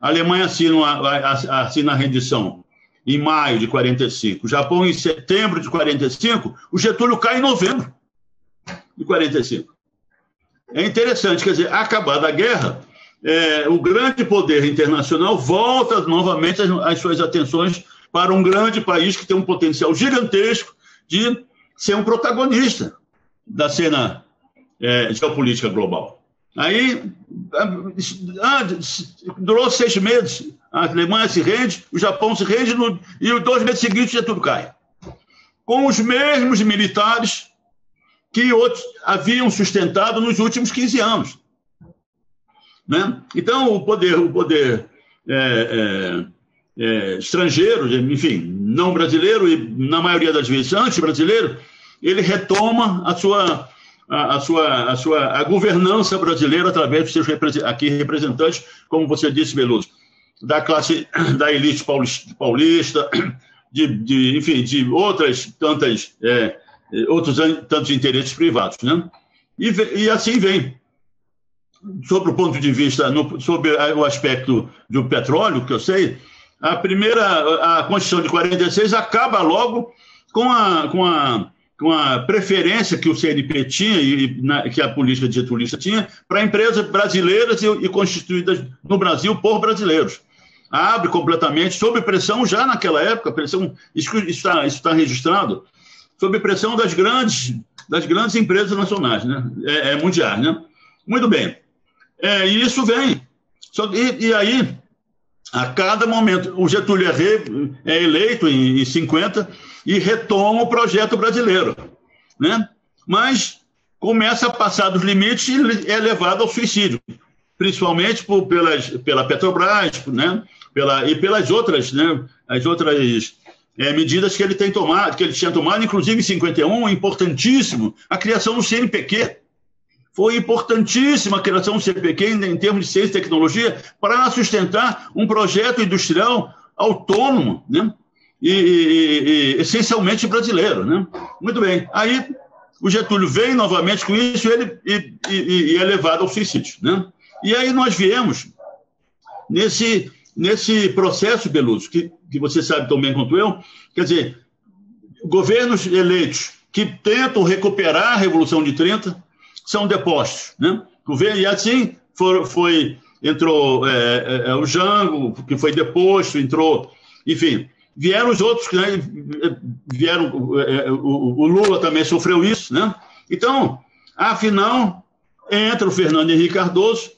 a Alemanha assina a rendição em maio de 45, o Japão em setembro de 45, o Getúlio cai em novembro de 45. É interessante, quer dizer, acabada a guerra, o grande poder internacional volta novamente as suas atenções para um grande país que tem um potencial gigantesco de ser um protagonista da cena geopolítica global. Aí, durou 6 meses, a Alemanha se rende, o Japão se rende, e os 2 meses seguintes já tudo cai. Com os mesmos militares que outros haviam sustentado nos últimos 15 anos. Né? Então, o poder estrangeiro, enfim, não brasileiro e, na maioria das vezes, anti-brasileiro, ele retoma a governança brasileira através dos seus representantes, como você disse, Beluso, da classe, da elite paulista, enfim, de outros tantos interesses privados, né? E assim vem. Sobre o ponto de vista, sobre o aspecto do petróleo, que eu sei, a Constituição de 46 acaba logo com a preferência que o CNP tinha e que a política getulista tinha para empresas brasileiras e constituídas no Brasil por brasileiros. Abre completamente, sob pressão já naquela época, isso está registrado, sob pressão das grandes empresas nacionais, né? Mundiais, né? Muito bem. E isso vem. E aí, a cada momento, o Getúlio é eleito em 50 e retoma o projeto brasileiro, né? Mas começa a passar dos limites e é levado ao suicídio, principalmente pela Petrobras, né? E pelas outras, né? As outras medidas que ele tem tomado, que ele tinha tomado, inclusive em 51, importantíssimo, a criação do CNPq. Foi importantíssima a criação do CNPq em termos de ciência e tecnologia para sustentar um projeto industrial autônomo, né? E essencialmente brasileiro, né? Muito bem. Aí o Getúlio vem novamente com isso e é levado ao suicídio, né? E aí nós viemos nesse processo, Beluso, que você sabe tão bem quanto eu, quer dizer, governos eleitos que tentam recuperar a Revolução de 30 são depostos, né? E assim entrou o Jango, que foi deposto, entrou, enfim, vieram os outros, né? O Lula também sofreu isso, né? Então, afinal, entra o Fernando Henrique Cardoso,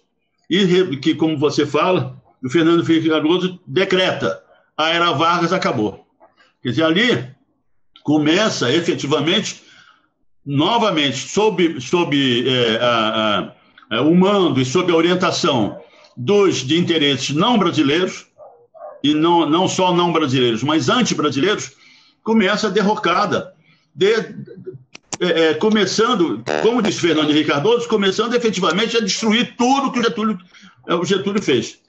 que, como você fala, o Fernando Henrique Cardoso decreta: a era Vargas acabou. Quer dizer, ali começa efetivamente, novamente, sob o mando e sob a orientação de interesses não brasileiros, e não só não brasileiros, mas anti-brasileiros, começa a derrocada, começando, como disse Fernando Henrique Cardoso, começando efetivamente a destruir tudo que o Getúlio fez.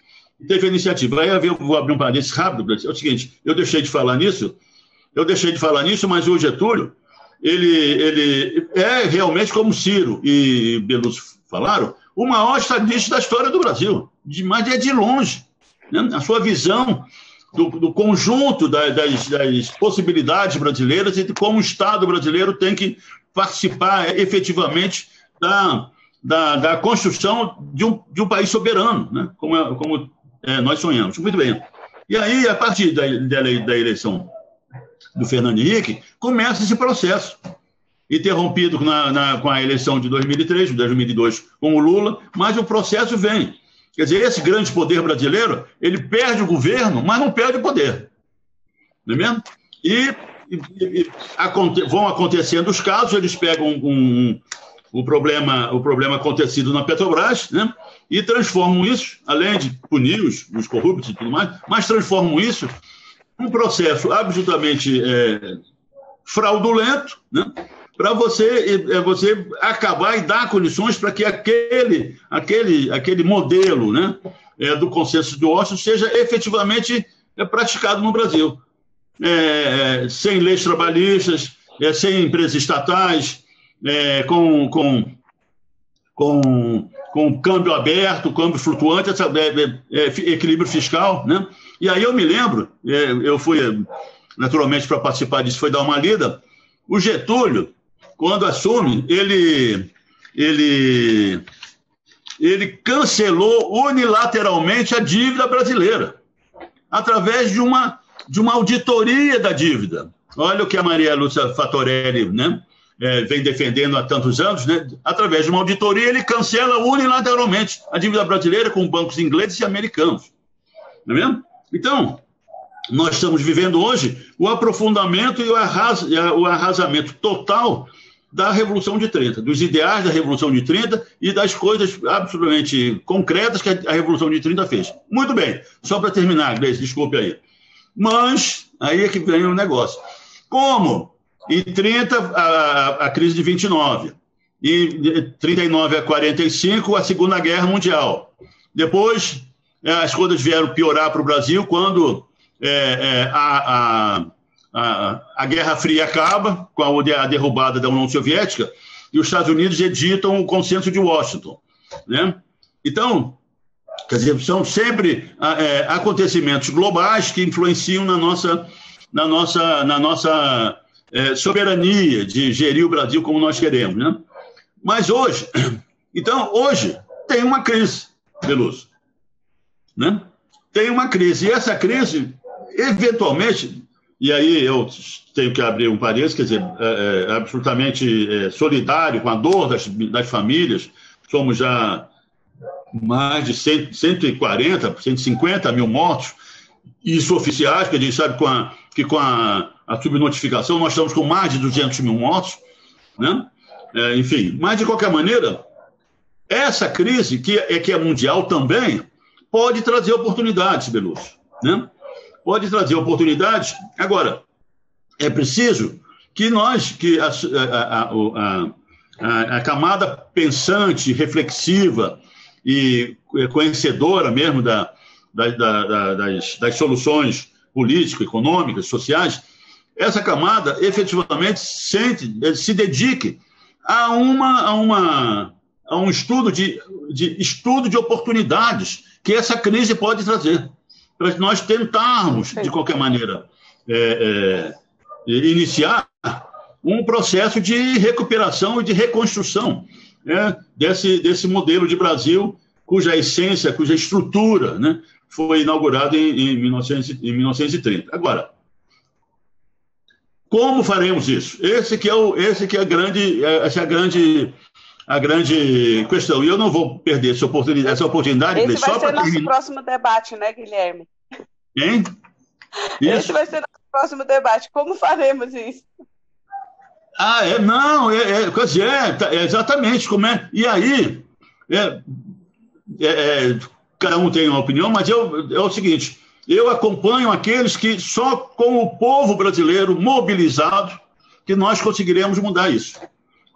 Teve a iniciativa. Aí eu vou abrir um parênteses rápido. É o seguinte: eu deixei de falar nisso, mas o Getúlio, ele é realmente, como Ciro e Beluso falaram, o maior estadista da história do Brasil, mas é de longe, né? A sua visão do conjunto das possibilidades brasileiras e de como o Estado brasileiro tem que participar efetivamente da construção de um país soberano, né? Como nós sonhamos. Muito bem. E aí, a partir da eleição do Fernando Henrique, começa esse processo, interrompido com a eleição de 2003, de 2002, com o Lula, mas o processo vem. Quer dizer, esse grande poder brasileiro, ele perde o governo, mas não perde o poder. Não é mesmo? E vão acontecendo os casos, eles pegam o problema acontecido na Petrobras, né? E transformam isso, além de punir os corruptos e tudo mais, mas transformam isso num processo absolutamente fraudulento, né? Para você acabar e dar condições para que aquele modelo, né, do consenso de Washington seja efetivamente praticado no Brasil. Sem leis trabalhistas, sem empresas estatais, com câmbio aberto, câmbio flutuante, equilíbrio fiscal, né? E aí eu me lembro, eu fui, naturalmente, para participar disso, foi dar uma lida. O Getúlio, quando assume, ele cancelou unilateralmente a dívida brasileira, através de uma auditoria da dívida. Olha o que a Maria Lúcia Fattorelli, né, vem defendendo há tantos anos, né? Através de uma auditoria, ele cancela unilateralmente a dívida brasileira com bancos ingleses e americanos. Não é mesmo? Então, nós estamos vivendo hoje o aprofundamento e o arrasamento total da Revolução de 30, dos ideais da Revolução de 30 e das coisas absolutamente concretas que a Revolução de 30 fez. Muito bem, só para terminar, Gleice, desculpe aí. Mas, aí é que vem o negócio. Como em 30, a crise de 29, e 39 a 45, a Segunda Guerra Mundial. Depois, as coisas vieram piorar para o Brasil quando a Guerra Fria acaba, com a derrubada da União Soviética, e os Estados Unidos editam o Consenso de Washington, né? Então, quer dizer, são sempre acontecimentos globais que influenciam na nossa soberania de gerir o Brasil como nós queremos, né? Mas hoje tem uma crise, Beluso, né? Tem uma crise, e essa crise, eventualmente, e aí eu tenho que abrir um parênteses, quer dizer, absolutamente solidário com a dor das famílias. Somos já mais de 140, 150 mil mortos, isso oficiais, que a gente sabe que com a subnotificação nós estamos com mais de 200 mil mortos, né? Enfim, mas de qualquer maneira, essa crise, que é mundial também, pode trazer oportunidades, Beluso, né? Pode trazer oportunidades. Agora, é preciso que a camada pensante, reflexiva e conhecedora mesmo das soluções políticas, econômicas, sociais, essa camada efetivamente se dedique a um estudo de oportunidades que essa crise pode trazer, para nós tentarmos, de qualquer maneira, iniciar um processo de recuperação e de reconstrução, né, desse modelo de Brasil, cuja essência, cuja estrutura, né, foi inaugurado em 1930. Agora, como faremos isso? Essa é a grande questão. E eu não vou perder essa oportunidade. Esse vai ser nosso próximo debate, né, Guilherme? Hein? Esse vai ser nosso próximo debate. Como faremos isso? Exatamente. Como é? E aí, cada um tem uma opinião, mas é o seguinte: eu acompanho aqueles que só com o povo brasileiro mobilizado que nós conseguiremos mudar isso.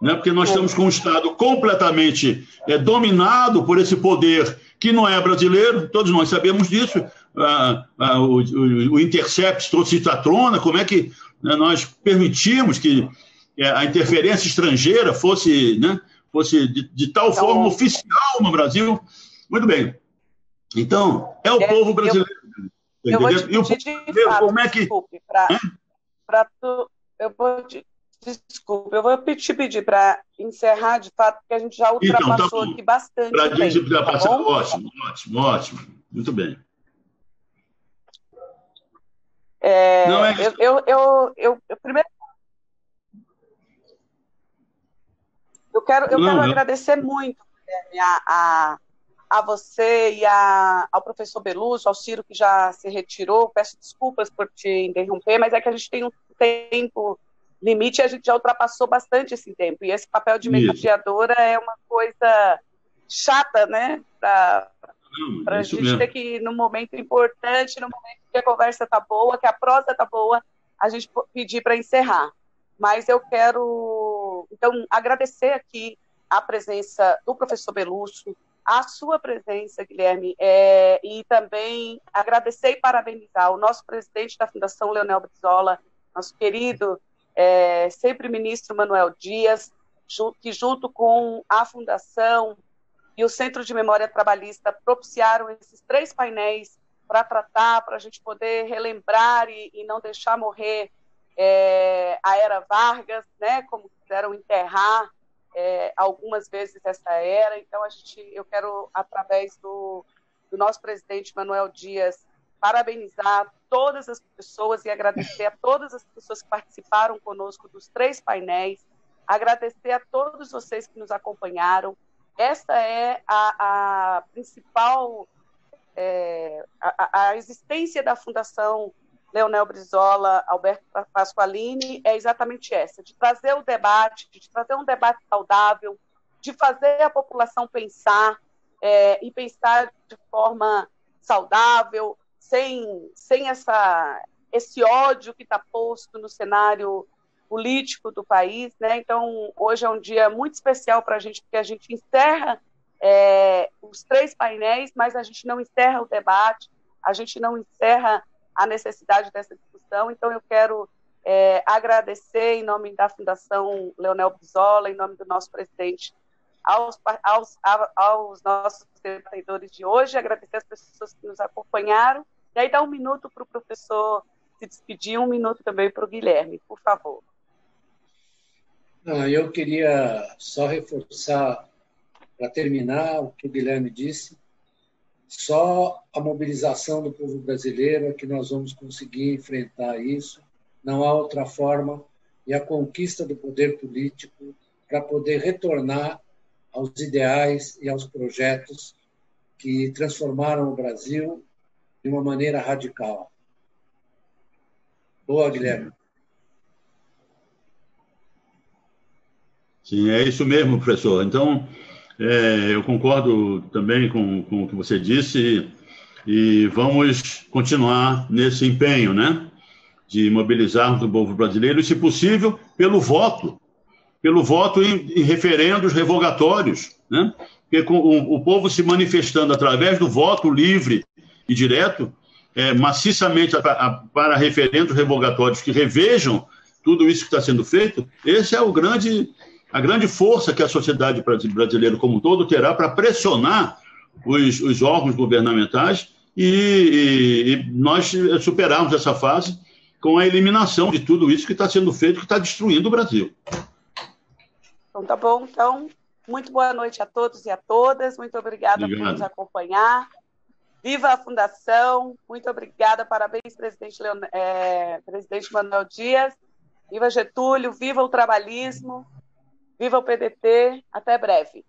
Né? Porque nós estamos com um Estado completamente dominado por esse poder que não é brasileiro, todos nós sabemos disso. O Intercept trouxe isso à tona, como é que nós permitimos que a interferência estrangeira fosse de tal forma oficial no Brasil. Muito bem. Então, é o povo brasileiro. Eu vou te pedir de fato, como é que... Desculpe, eu vou te pedir para encerrar de fato, porque a gente já ultrapassou aqui bastante. Ótimo. Muito bem. Primeiro, eu quero agradecer muito, Guilherme, a você e ao professor Belusso, ao Ciro, que já se retirou. Peço desculpas por te interromper, mas é que a gente tem um tempo limite e a gente já ultrapassou bastante esse tempo. E esse papel de mediadora é uma coisa chata, né? Para a gente ter que, num momento importante, no momento que a conversa está boa, que a prosa está boa, a gente pedir para encerrar. Mas eu quero, então, agradecer aqui a presença do professor Belusso, a sua presença, Guilherme, e também agradecer e parabenizar o nosso presidente da Fundação Leonel Brizola, nosso querido sempre ministro Manuel Dias, que junto com a Fundação e o Centro de Memória Trabalhista propiciaram esses 3 painéis para tratar, para a gente poder relembrar e não deixar morrer a Era Vargas, né, como quiseram enterrar algumas vezes essa era. Então, eu quero, através do nosso presidente Manuel Dias, parabenizar todas as pessoas e agradecer a todas as pessoas que participaram conosco dos 3 painéis, agradecer a todos vocês que nos acompanharam. Essa é a principal, a existência da Fundação Leonel Brizola, Alberto Pasqualini, é exatamente essa, de trazer o debate, de trazer um debate saudável, de fazer a população pensar, e pensar de forma saudável, sem esse ódio que está posto no cenário político do país, né? Então, hoje é um dia muito especial para a gente, porque a gente encerra os 3 painéis, mas a gente não encerra o debate, a gente não encerra a necessidade dessa discussão. Então, eu quero agradecer, em nome da Fundação Leonel Brizola, em nome do nosso presidente, aos nossos debatedores de hoje, agradecer as pessoas que nos acompanharam, e aí dar 1 minuto para o professor se despedir, 1 minuto também para o Guilherme, por favor. Eu queria só reforçar, para terminar, o que o Guilherme disse. Só a mobilização do povo brasileiro é que nós vamos conseguir enfrentar isso. Não há outra forma. E a conquista do poder político para poder retornar aos ideais e aos projetos que transformaram o Brasil de uma maneira radical. Boa, Guilherme. Sim, é isso mesmo, professor. Então, eu concordo também com o que você disse e vamos continuar nesse empenho, né? de mobilizarmos o povo brasileiro, e, se possível, pelo voto em referendos revogatórios, né? Porque com o povo se manifestando através do voto livre e direto, maciçamente para referendos revogatórios que revejam tudo isso que está sendo feito, esse é a grande força que a sociedade brasileira como um todo terá para pressionar os órgãos governamentais e nós superarmos essa fase com a eliminação de tudo isso que está sendo feito, que está destruindo o Brasil. Então, tá bom. Então, muito boa noite a todos e a todas. Muito obrigada por nos acompanhar. Viva a Fundação. Muito obrigada. Parabéns, presidente Manuel Dias. Viva Getúlio. Viva o trabalhismo. Viva o PDT. Até breve.